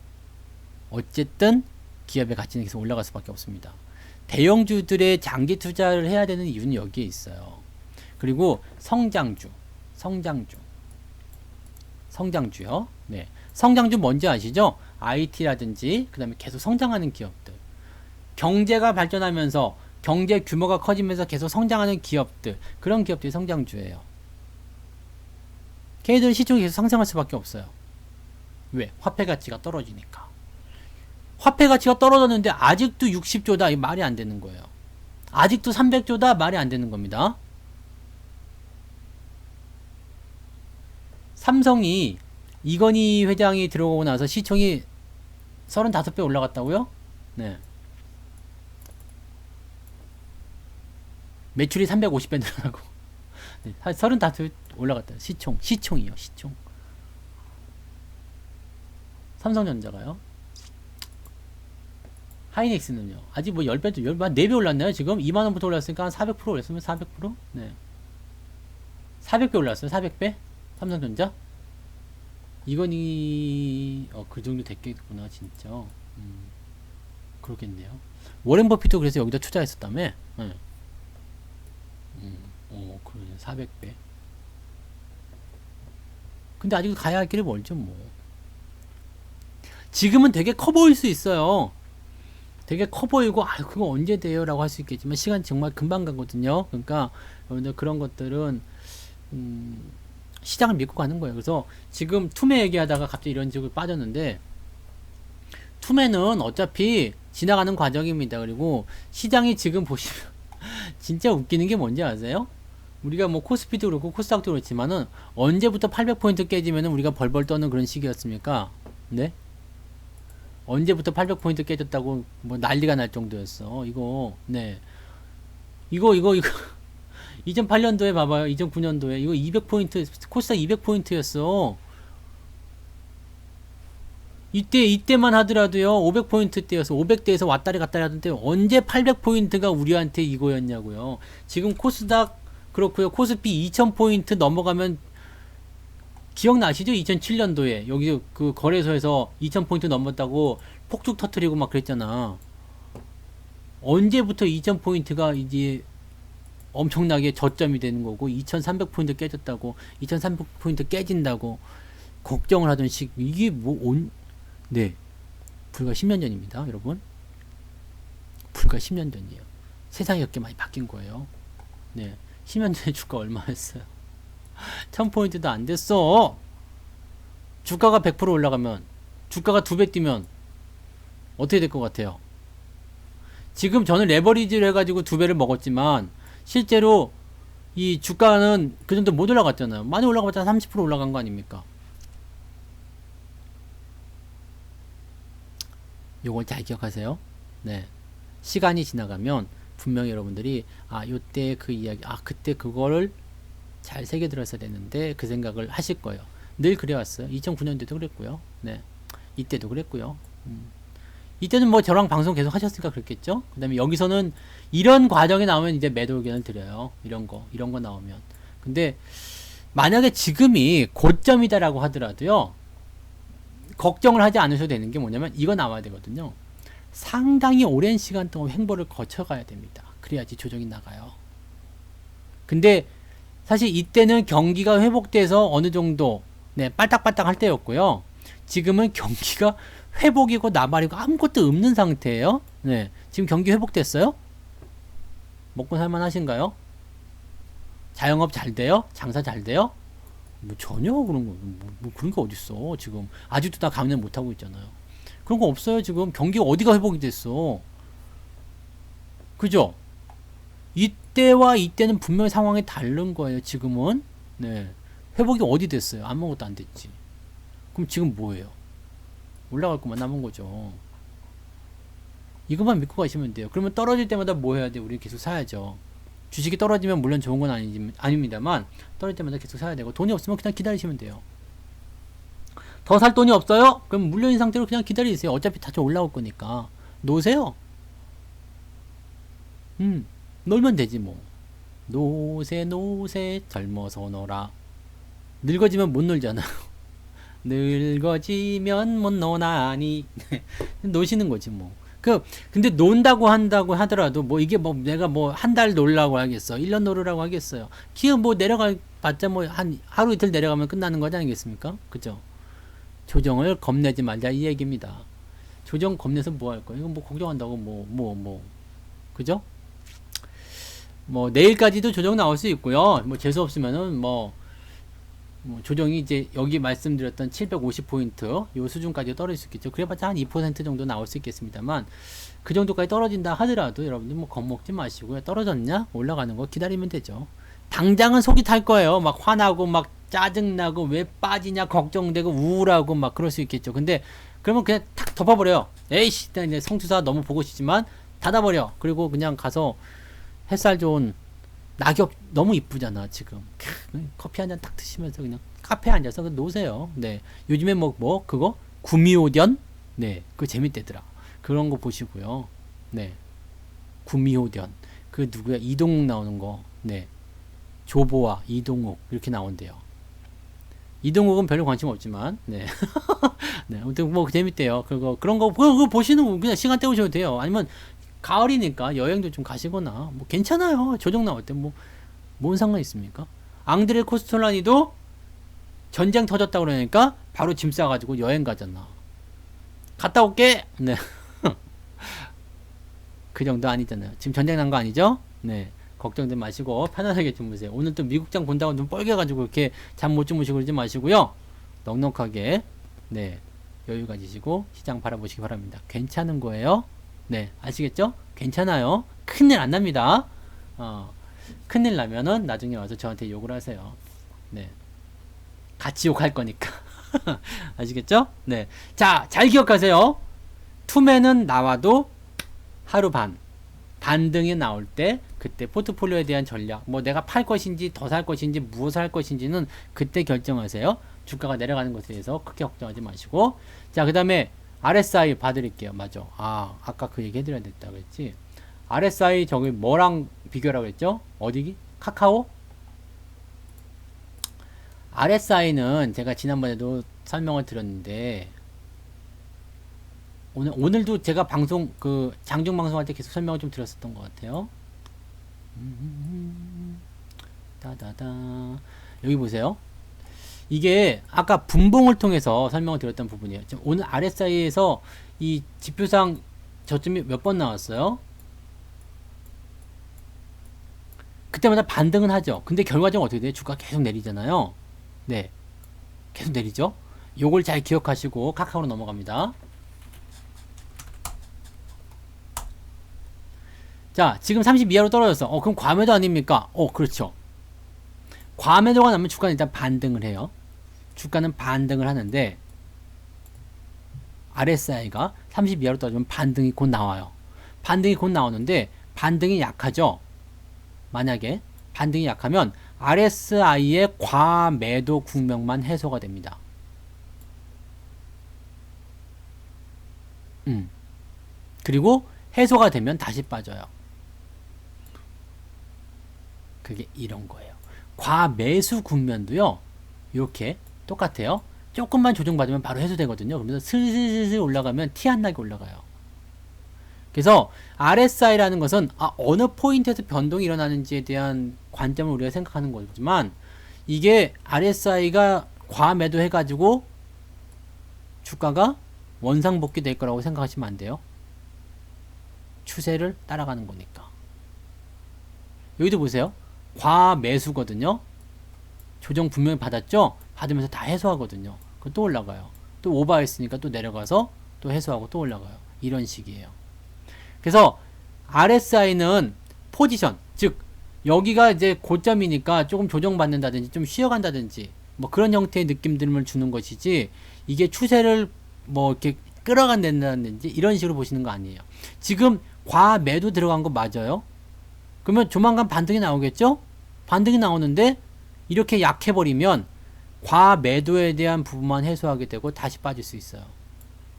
어쨌든 기업의 가치는 계속 올라갈 수밖에 없습니다. 대형주들의 장기 투자를 해야 되는 이유는 여기에 있어요. 그리고 성장주요. 네. 성장주 뭔지 아시죠? IT라든지 그 다음에 계속 성장하는 기업들, 경제가 발전하면서 경제 규모가 커지면서 계속 성장하는 기업들, 그런 기업들이 성장주예요. 걔네들은 시총이 계속 상승할 수밖에 없어요. 왜? 화폐 가치가 떨어지니까. 화폐 가치가 떨어졌는데 아직도 60조다. 이 말이 안 되는 거예요. 아직도 300조다. 말이 안 되는 겁니다. 삼성이 이건희 회장이 들어오고 나서 시총이 35배 올라갔다고요? 네. 매출이 350배 늘어나고 네, 한 35배 올라갔다. 시총이요. 시총. 삼성전자가요. 하이닉스는요. 아직 뭐 10배, 4배 올랐나요? 지금 2만원부터 올랐으니까 한 400% 올랐으면 400%? 네. 400배 올랐어요. 400배? 삼성전자? 이건이, 그 정도 됐겠구나, 진짜. 그렇겠네요. 워렌 버핏도 그래서 여기다 투자했었다며? 네. 그러네. 400배. 근데 아직도 가야 할 길이 멀죠, 뭐. 지금은 되게 커 보일 수 있어요. 되게 커 보이고, 그거 언제 돼요? 라고 할 수 있겠지만, 시간이 정말 금방 가거든요. 그러니까, 여러분들 그런 것들은, 시장을 믿고 가는 거예요. 그래서 지금 투매 얘기하다가 갑자기 이런 식으로 빠졌는데, 투매는 어차피 지나가는 과정입니다. 그리고 시장이 지금 보시면, 진짜 웃기는 게 뭔지 아세요? 우리가 뭐 코스피도 그렇고 코스닥도 그렇지만은, 언제부터 800포인트 깨지면은 우리가 벌벌 떠는 그런 시기였습니까? 네? 언제부터 800포인트 깨졌다고 뭐 난리가 날 정도였어. 이거, 네. 이거. 2008년도에 봐봐요. 2009년도에. 이거 200포인트, 코스닥 200포인트였어. 이때만 하더라도요, 500포인트대여서 500대에서 왔다리 갔다리 하던데, 언제 800포인트가 우리한테 이거였냐고요. 지금 코스닥, 그렇고요. 코스피 2000포인트 넘어가면, 기억나시죠? 2007년도에 여기 그 거래소에서 2000포인트 넘었다고 폭죽 터트리고 막 그랬잖아. 언제부터 2000포인트가 이제 엄청나게 저점이 되는 거고, 2300포인트 깨졌다고, 2300포인트 깨진다고 걱정을 하던 이게 네. 불과 10년 전입니다, 여러분. 불과 10년 전이에요. 세상이 그렇게 많이 바뀐 거예요. 네. 10년 전에 주가 얼마였어요? 1000포인트도 안 됐어. 주가가 100% 올라가면, 주가가 2배 뛰면 어떻게 될 것 같아요? 지금 저는 레버리지를 해가지고 2배를 먹었지만, 실제로 이 주가는 그 정도 못 올라갔잖아요. 많이 올라가봤자 30% 올라간 거 아닙니까? 요걸 잘 기억하세요. 네. 시간이 지나가면 분명히 여러분들이, 요때 그 이야기, 그때 그거를 잘 새겨들었어야 되는데, 그 생각을 하실 거예요. 늘 그래왔어요. 2009년도도 그랬고요. 네. 이때도 그랬고요. 이때는 뭐 저랑 방송 계속 하셨으니까 그랬겠죠? 그 다음에 여기서는 이런 과정이 나오면 이제 매도 의견을 드려요. 이런 거 나오면. 근데 만약에 지금이 고점이다라고 하더라도요, 걱정을 하지 않으셔도 되는 게 뭐냐면, 이거 나와야 되거든요. 상당히 오랜 시간 동안 횡보를 거쳐가야 됩니다. 그래야지 조정이 나가요. 근데 사실 이때는 경기가 회복돼서 어느 정도, 네, 빨딱빨딱 할 때였고요. 지금은 경기가 회복이고 나발이고 아무것도 없는 상태예요. 네, 지금 경기 회복됐어요? 먹고 살만 하신가요? 자영업 잘 돼요? 장사 잘 돼요? 뭐 전혀 그런 거, 뭐 그런 거 어딨어. 지금 아직도 다 감내 못하고 있잖아요. 그런 거 없어요. 지금 경기가 어디가 회복이 됐어. 그죠? 이때와 이때는 분명히 상황이 다른 거예요. 지금은. 네, 회복이 어디 됐어요? 아무것도 안 됐지. 그럼 지금 뭐예요? 올라갈 것만 남은 거죠. 이것만 믿고 가시면 돼요. 그러면 떨어질 때마다 뭐 해야 돼요? 우리 계속 사야죠. 주식이 떨어지면 물론 좋은 건 아닙니다만, 떨어질 때마다 계속 사야 되고, 돈이 없으면 그냥 기다리시면 돼요. 더 살 돈이 없어요? 그럼 물려인 상태로 그냥 기다리세요. 어차피 다시 올라올 거니까. 놓으세요. 놀면 되지 뭐. 노세 젊어서 놀아. 늙어지면 못 놀잖아요. 늙어지면 못 노나니. 노시는 거지 뭐. 근데 논다고 한다고 하더라도, 뭐 이게 뭐 내가 뭐 한 달 놀라고 하겠어, 1년 놀으라고 하겠어요. 기어 뭐 내려가 봤자 뭐 한 하루 이틀 내려가면 끝나는 거지 아니겠습니까? 그죠? 조정을 겁내지 말자 이 얘기입니다. 조정 겁내서 뭐 할 거예요? 이거 뭐 걱정한다고 그죠? 뭐 내일까지도 조정 나올 수 있고요. 뭐 재수 없으면은 뭐 조정이 이제 여기 말씀드렸던 750포인트 요 수준까지 떨어질 수 있겠죠. 그래봤자 한 2% 정도 나올 수 있겠습니다만, 그 정도까지 떨어진다 하더라도 여러분들 뭐 겁먹지 마시고요. 떨어졌냐? 올라가는 거 기다리면 되죠. 당장은 속이 탈 거예요. 막 화나고 막 짜증나고 왜 빠지냐 걱정되고 우울하고 막 그럴 수 있겠죠. 근데 그러면 그냥 탁 덮어버려요. 에이씨, 이제 성투사 너무 보고 싶지만 닫아버려. 그리고 그냥 가서 햇살 좋은 낙엽 너무 이쁘잖아 지금. 커피 한 잔 딱 드시면서 그냥 카페에 앉아서 노세요. 네, 요즘에 뭐 그거 구미호견, 네, 그거 재밌대더라. 그런 거 보시고요. 네, 구미호견, 그 누구야, 이동욱 나오는 거. 네, 조보아 이동욱 이렇게 나온대요. 이동욱은 별로 관심 없지만, 네. 네, 아무튼 뭐 재밌대요. 그런 거 그거 보시는 거 그냥 시간 때우셔도 돼요. 아니면 가을이니까 여행도 좀 가시거나 뭐 괜찮아요. 조정 나올 때 뭔 상관 있습니까? 앙드레 코스톨라니도 전쟁 터졌다 그러니까 바로 짐 싸가지고 여행 가잖아. 갔다 올게. 네. 그 정도 아니잖아요. 지금 전쟁 난 거 아니죠? 네. 걱정들 마시고 편안하게 주무세요. 오늘 또 미국장 본다고 좀 뻘개가지고 이렇게 잠 못 주무시고 그러지 마시고요. 넉넉하게, 네, 여유 가지시고 시장 바라보시기 바랍니다. 괜찮은 거예요. 네, 아시겠죠? 괜찮아요. 큰일 안 납니다. 큰일 나면은 나중에 와서 저한테 욕을 하세요. 네, 같이 욕할 거니까. 아시겠죠? 네, 자, 잘 기억하세요. 투매는 나와도 하루 반등이 나올 때 그때 포트폴리오에 대한 전략, 뭐 내가 팔 것인지 더 살 것인지 무엇을 할 것인지는 그때 결정하세요. 주가가 내려가는 것에 대해서 크게 걱정하지 마시고. 자, 그 다음에 RSI 봐드릴게요. 맞아. 아까 그 얘기 해드려야 됐다 그랬지. RSI 저기 뭐랑 비교라고 했죠? 어디기? 카카오? RSI는 제가 지난번에도 설명을 드렸는데, 오늘도 제가 방송, 장중 방송할 때 계속 설명을 좀 드렸었던 것 같아요. 따다다. 여기 보세요. 이게 아까 분봉을 통해서 설명을 드렸던 부분이에요. 지금 오늘 RSI에서 이 지표상 저점이 몇 번 나왔어요? 그때마다 반등은 하죠. 근데 결과적으로 어떻게 돼요? 주가 계속 내리잖아요. 네, 계속 내리죠. 요걸 잘 기억하시고 카카오로 넘어갑니다. 자, 지금 30 이하로 떨어졌어. 그럼 과매도 아닙니까? 그렇죠. 과매도가 나면 주가는 일단 반등을 해요. 주가는 반등을 하는데 RSI가 30 이하로 떨어지면 반등이 곧 나와요. 반등이 곧 나오는데 반등이 약하죠. 만약에 반등이 약하면 RSI의 과매도 국면만 해소가 됩니다. 그리고 해소가 되면 다시 빠져요. 그게 이런 거예요. 과매수 국면도요, 이렇게 똑같아요. 조금만 조정받으면 바로 해소되거든요. 그러면서 슬슬슬 올라가면 티 안 나게 올라가요. 그래서 RSI라는 것은 어느 포인트에서 변동이 일어나는지에 대한 관점을 우리가 생각하는 거지만, 이게 RSI가 과매도 해가지고 주가가 원상복귀 될 거라고 생각하시면 안 돼요. 추세를 따라가는 거니까. 여기도 보세요. 과매수거든요. 조정 분명히 받았죠? 받으면서 다 해소하거든요. 그럼 또 올라가요. 또 오버했으니까 또 내려가서 또 해소하고 또 올라가요. 이런 식이에요. 그래서 RSI는 포지션, 즉 여기가 이제 고점이니까 조금 조정받는다든지 좀 쉬어간다든지 뭐 그런 형태의 느낌들을 주는 것이지, 이게 추세를 뭐 이렇게 끌어간다든지 이런 식으로 보시는 거 아니에요. 지금 과매도 들어간 거 맞아요? 그러면 조만간 반등이 나오겠죠? 반등이 나오는데 이렇게 약해버리면 과매도에 대한 부분만 해소하게 되고 다시 빠질 수 있어요.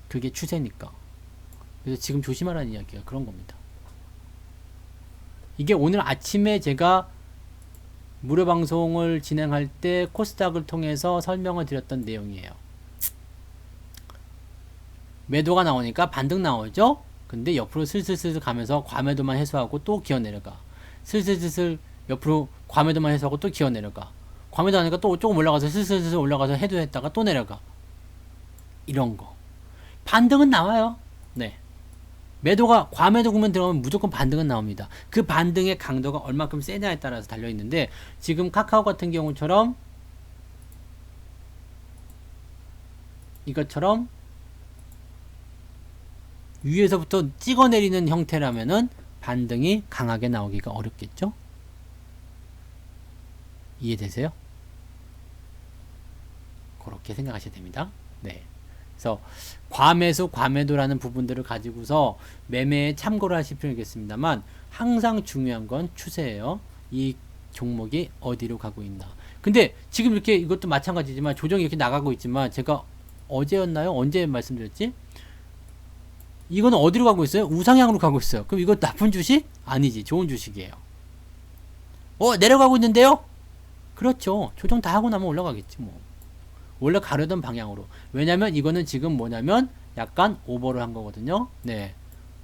그게 추세니까. 그래서 지금 조심하라는 이야기가 그런 겁니다. 이게 오늘 아침에 제가 무료 방송을 진행할 때 코스닥을 통해서 설명을 드렸던 내용이에요. 매도가 나오니까 반등 나오죠? 근데 옆으로 슬슬슬 가면서 과매도만 해소하고 또 기어 내려가. 슬슬슬 옆으로 과매도만 해소하고 또 기어 내려가. 과매도 하니까 또 조금 올라가서 슬슬슬 올라가서 해도했다가 또 내려가. 이런 거. 반등은 나와요. 네. 매도가 과매도 국면 들어가면 무조건 반등은 나옵니다. 그 반등의 강도가 얼마큼 세냐에 따라서 달려있는데, 지금 카카오 같은 경우처럼 이것처럼 위에서부터 찍어내리는 형태라면은 반등이 강하게 나오기가 어렵겠죠? 이해되세요? 그렇게 생각하셔야 됩니다. 네. 그래서 과매수, 과매도라는 부분들을 가지고서 매매에 참고를 하실 필요가 있겠습니다만, 항상 중요한 건 추세예요. 이 종목이 어디로 가고 있나. 근데 지금 이렇게 이것도 마찬가지지만 조정이 이렇게 나가고 있지만 제가 어제였나요? 언제 말씀드렸지? 이거는 어디로 가고 있어요? 우상향으로 가고 있어요. 그럼 이거 나쁜 주식? 아니지. 좋은 주식이에요. 내려가고 있는데요? 그렇죠. 조정 다 하고 나면 올라가겠지 뭐. 원래 가려던 방향으로. 왜냐면 이거는 지금 뭐냐면 약간 오버를 한 거거든요. 네.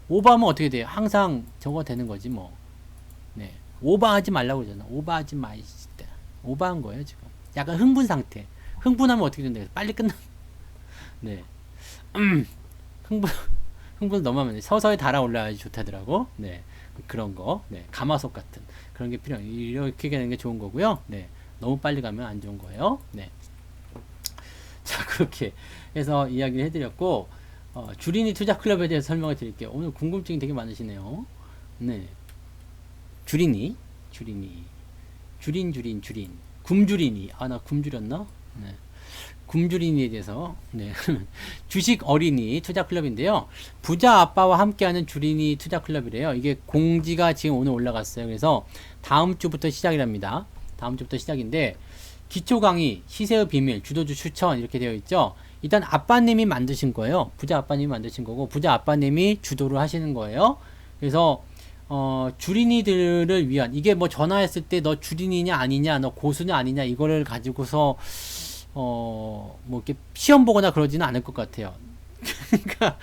오버하면 어떻게 돼요? 항상 저거 되는 거지 뭐. 네. 오버하지 말라고 그러잖아. 오버하지 마시다. 오버한 거예요 지금. 약간 흥분 상태. 흥분하면 어떻게 된다? 빨리 끝나. 네. 흥분 너무 하면 서서히 달아올라야지 좋다더라고. 네. 그런 거. 네. 가마솥 같은 그런 게 필요해요. 이렇게 되는 게 좋은 거고요. 네. 너무 빨리 가면 안 좋은 거예요. 네. 자, 그렇게 해서 이야기를 해드렸고, 주린이 투자 클럽에 대해서 설명을 드릴게요. 오늘 궁금증이 되게 많으시네요. 네. 주린. 굶주린이. 나 굶주렸나? 네. 굶주린이에 대해서, 네. 주식 어린이 투자 클럽인데요. 부자 아빠와 함께하는 주린이 투자 클럽이래요. 이게 공지가 지금 오늘 올라갔어요. 그래서 다음 주부터 시작이랍니다. 다음 주부터 시작인데, 기초 강의, 시세의 비밀, 주도주 추천 이렇게 되어 있죠. 일단 아빠님이 만드신 거예요. 부자 아빠님이 만드신 거고 부자 아빠님이 주도를 하시는 거예요. 그래서 주린이들을 위한 이게 뭐 전화했을 때 너 주린이냐 아니냐, 너 고수냐 아니냐 이거를 가지고서 뭐 이렇게 시험 보거나 그러지는 않을 것 같아요. 그러니까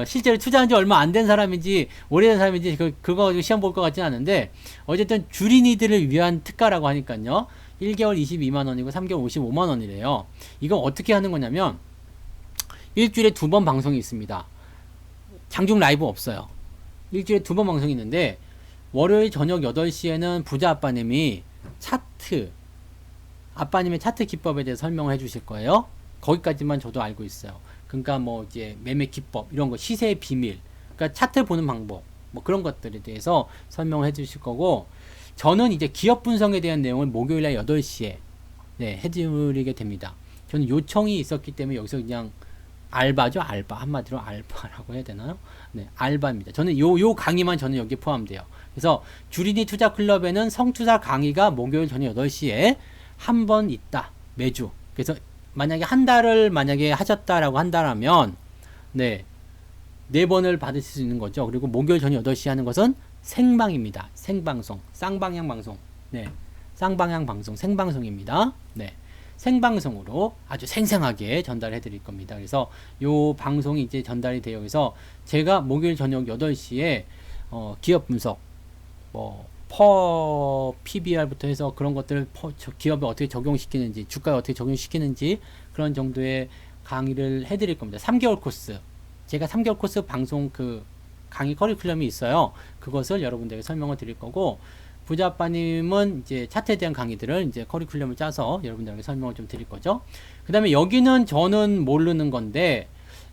실제로 투자한 지 얼마 안 된 사람인지 오래된 사람인지 그거 가지고 시험 볼 것 같지는 않은데 어쨌든 주린이들을 위한 특가라고 하니까요. 1개월 22만원이고 3개월 55만원이래요. 이건 어떻게 하는 거냐면 일주일에 2번 방송이 있습니다. 장중 라이브 없어요. 일주일에 2번 방송이 있는데 월요일 저녁 8시에는 부자 아빠님이 차트 아빠님의 차트 기법에 대해서 설명을 해 주실 거예요. 거기까지만 저도 알고 있어요. 그러니까 뭐 이제 매매 기법 이런 거 시세의 비밀 그러니까 차트 보는 방법 뭐 그런 것들에 대해서 설명을 해 주실 거고 저는 이제 기업 분석에 대한 내용을 목요일날 8시에 네, 해드리게 됩니다. 저는 요청이 있었기 때문에 여기서 그냥 알바죠. 알바. 한마디로 알바라고 해야 되나요? 네, 알바입니다. 저는 요 강의만 저는 여기에 포함돼요. 그래서 주린이 투자 클럽에는 성투자 강의가 목요일 저녁 8시에 한 번 있다. 매주. 그래서 만약에 한 달을 만약에 하셨다라고 한다라면 네, 4번을 받으실 수 있는 거죠. 그리고 목요일 저녁 8시에 하는 것은 생방입니다. 생방송. 쌍방향 방송. 네. 쌍방향 방송. 생방송입니다. 네. 생방송으로 아주 생생하게 전달해 드릴 겁니다. 그래서 요 방송이 이제 전달이 되어 있어서 제가 목요일 저녁 8시에 기업 분석 PBR부터 해서 그런 것들을 기업에 어떻게 적용시키는지 주가에 어떻게 적용시키는지 그런 정도의 강의를 해 드릴 겁니다. 3개월 코스. 제가 3개월 코스 방송 강의 커리큘럼이 있어요. 그것을 여러분들에게 설명을 드릴 거고 부자 아빠님은 이제 차트에 대한 강의들을 이제 커리큘럼을 짜서 여러분들에게 설명을 좀 드릴 거죠. 그 다음에 여기는 저는 모르는 건데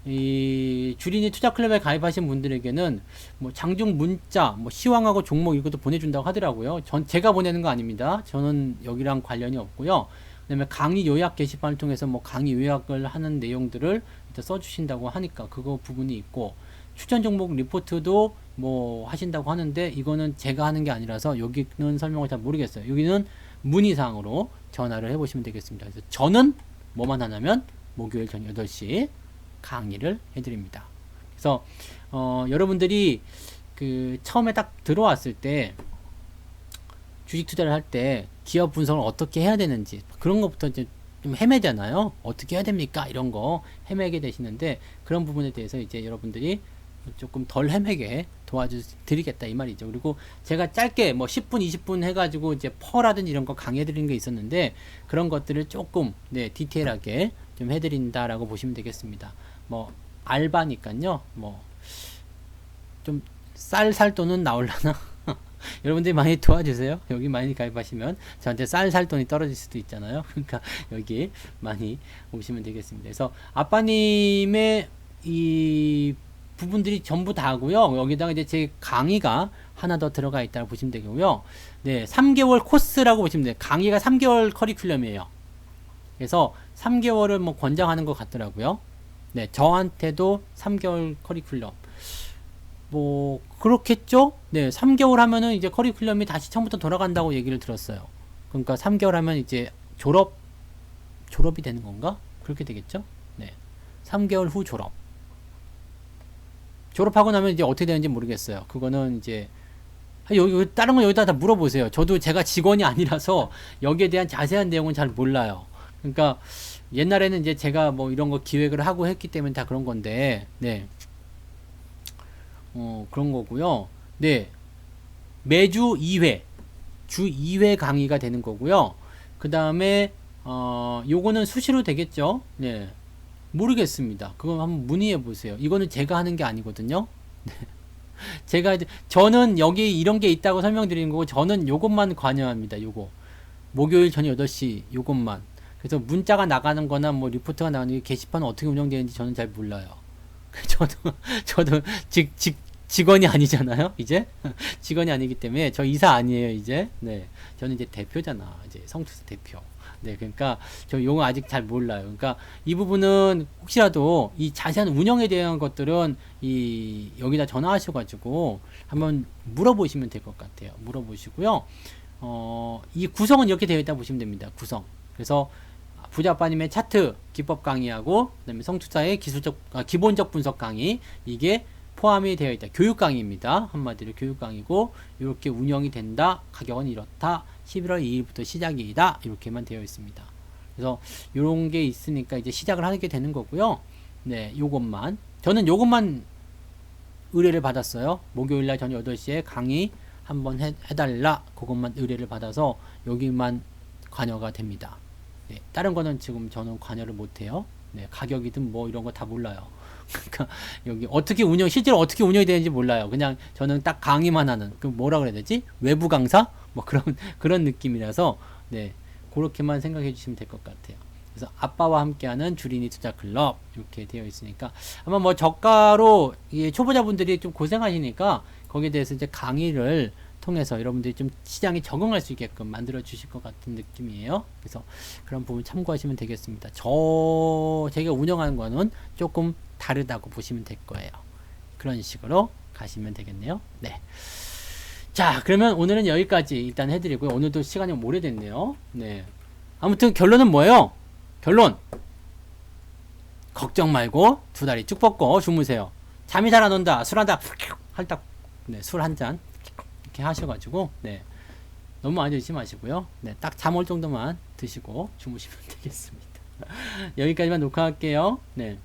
이 주린이 투자 클럽에 가입하신 분들에게는 뭐 장중 문자, 뭐 시황하고 종목 이것도 보내준다고 하더라고요. 제가 보내는 거 아닙니다. 저는 여기랑 관련이 없고요. 그다음에 강의 요약 게시판을 통해서 뭐 강의 요약을 하는 내용들을 써주신다고 하니까 그거 부분이 있고 추천 종목 리포트도 뭐 하신다고 하는데 이거는 제가 하는 게 아니라서 여기는 설명을 잘 모르겠어요. 여기는 문의사항으로 전화를 해보시면 되겠습니다. 그래서 저는 뭐만 하냐면 목요일 저녁 8시 강의를 해드립니다. 그래서 여러분들이 처음에 딱 들어왔을 때 주식 투자를 할 때 기업 분석을 어떻게 해야 되는지 그런 것부터 이제 좀 헤매잖아요. 어떻게 해야 됩니까? 이런 거 헤매게 되시는데 그런 부분에 대해서 이제 여러분들이 조금 덜 헤매게 도와드리겠다 이 말이죠. 그리고 제가 짧게 뭐 10분 20분 해가지고 이제 퍼라든지 이런 거 강의 해드리는 게 있었는데 그런 것들을 조금 네 디테일하게 좀 해드린다라고 보시면 되겠습니다. 뭐 알바니까요. 뭐 좀 쌀 돈은 나올라나 여러분들이 많이 도와주세요. 여기 많이 가입하시면 저한테 쌀 돈이 떨어질 수도 있잖아요. 그러니까 여기 많이 오시면 되겠습니다. 그래서 아빠님의 이 부분들이 전부 다고요. 여기다가 이제 제 강의가 하나 더 들어가 있다고 보시면 되고요. 네, 3개월 코스라고 보시면 돼요. 강의가 3개월 커리큘럼이에요. 그래서 3개월을 뭐 권장하는 것 같더라고요. 네, 저한테도 3개월 커리큘럼. 뭐 그렇겠죠? 네, 3개월 하면은 이제 커리큘럼이 다시 처음부터 돌아간다고 얘기를 들었어요. 그러니까 3개월 하면 이제 졸업이 되는 건가? 그렇게 되겠죠? 네. 3개월 후 졸업하고 나면 이제 어떻게 되는지 모르겠어요. 그거는 이제 여기 다른 건 여기다 다 물어보세요. 저도 제가 직원이 아니라서 여기에 대한 자세한 내용은 잘 몰라요. 그러니까 옛날에는 이제 제가 뭐 이런 거 기획을 하고 했기 때문에 다 그런 건데, 네. 그런 거고요. 네. 매주 2회, 주 2회 강의가 되는 거고요. 그 다음에 요거는 수시로 되겠죠? 네. 모르겠습니다. 그건 한번 문의해 보세요. 이거는 제가 하는 게 아니거든요. 저는 여기 이런 게 있다고 설명드리는 거고, 저는 요것만 관여합니다. 요거. 목요일 저녁 8시 요것만. 그래서 문자가 나가는 거나 뭐 리포트가 나가는 게 게시판은 어떻게 운영되는지 저는 잘 몰라요. 저도 직원이 아니잖아요, 이제? 직원이 아니기 때문에, 저 이사 아니에요, 이제? 네. 저는 이제 대표잖아, 이제. 성투사 대표. 네, 그러니까, 저 용어 아직 잘 몰라요. 그러니까, 이 부분은 혹시라도 이 자세한 운영에 대한 것들은 여기다 전화하셔가지고 한번 물어보시면 될 것 같아요. 물어보시고요. 이 구성은 이렇게 되어 있다 보시면 됩니다. 구성. 그래서, 부자빠님의 차트 기법 강의하고, 그 다음에 성투사의 기본적 분석 강의, 이게 포함이 되어 있다. 교육 강의입니다. 한마디로 교육 강의고, 이렇게 운영이 된다. 가격은 이렇다. 11월 2일부터 시작이다. 이렇게만 되어 있습니다. 그래서 이런 게 있으니까 이제 시작을 하게 되는 거고요. 네, 요것만. 저는 요것만 의뢰를 받았어요. 목요일날 저녁 8시에 강의 한번 해달라. 그것만 의뢰를 받아서 여기만 관여가 됩니다. 네, 다른 거는 지금 저는 관여를 못해요. 네, 가격이든 뭐 이런 거 다 몰라요. 그러니까 여기 실제로 어떻게 운영이 되는지 몰라요. 그냥 저는 딱 강의만 하는, 그 뭐라 그래야 되지? 외부 강사? 뭐 그런 느낌이라서, 네, 그렇게만 생각해 주시면 될 것 같아요. 그래서 아빠와 함께하는 주린이 투자 클럽 이렇게 되어 있으니까 아마 뭐 저가로 초보자분들이 좀 고생하시니까 거기에 대해서 이제 강의를 통해서 여러분들이 좀 시장에 적응할 수 있게끔 만들어 주실 것 같은 느낌이에요. 그래서 그런 부분 참고하시면 되겠습니다. 제가 운영하는 거는 조금 다르다고 보시면 될 거예요. 그런 식으로 가시면 되겠네요. 네. 자, 그러면 오늘은 여기까지 일단 해드리고요. 오늘도 시간이 오래됐네요. 네. 아무튼 결론은 뭐예요? 결론. 걱정 말고 두 다리 쭉 뻗고 주무세요. 잠이 잘 안 온다. 술 한다. 할딱. 네, 술 한 잔. 이렇게 하셔가지고, 네. 너무 많이 드시지 마시고요. 네, 딱 잠 올 정도만 드시고 주무시면 되겠습니다. 여기까지만 녹화할게요. 네.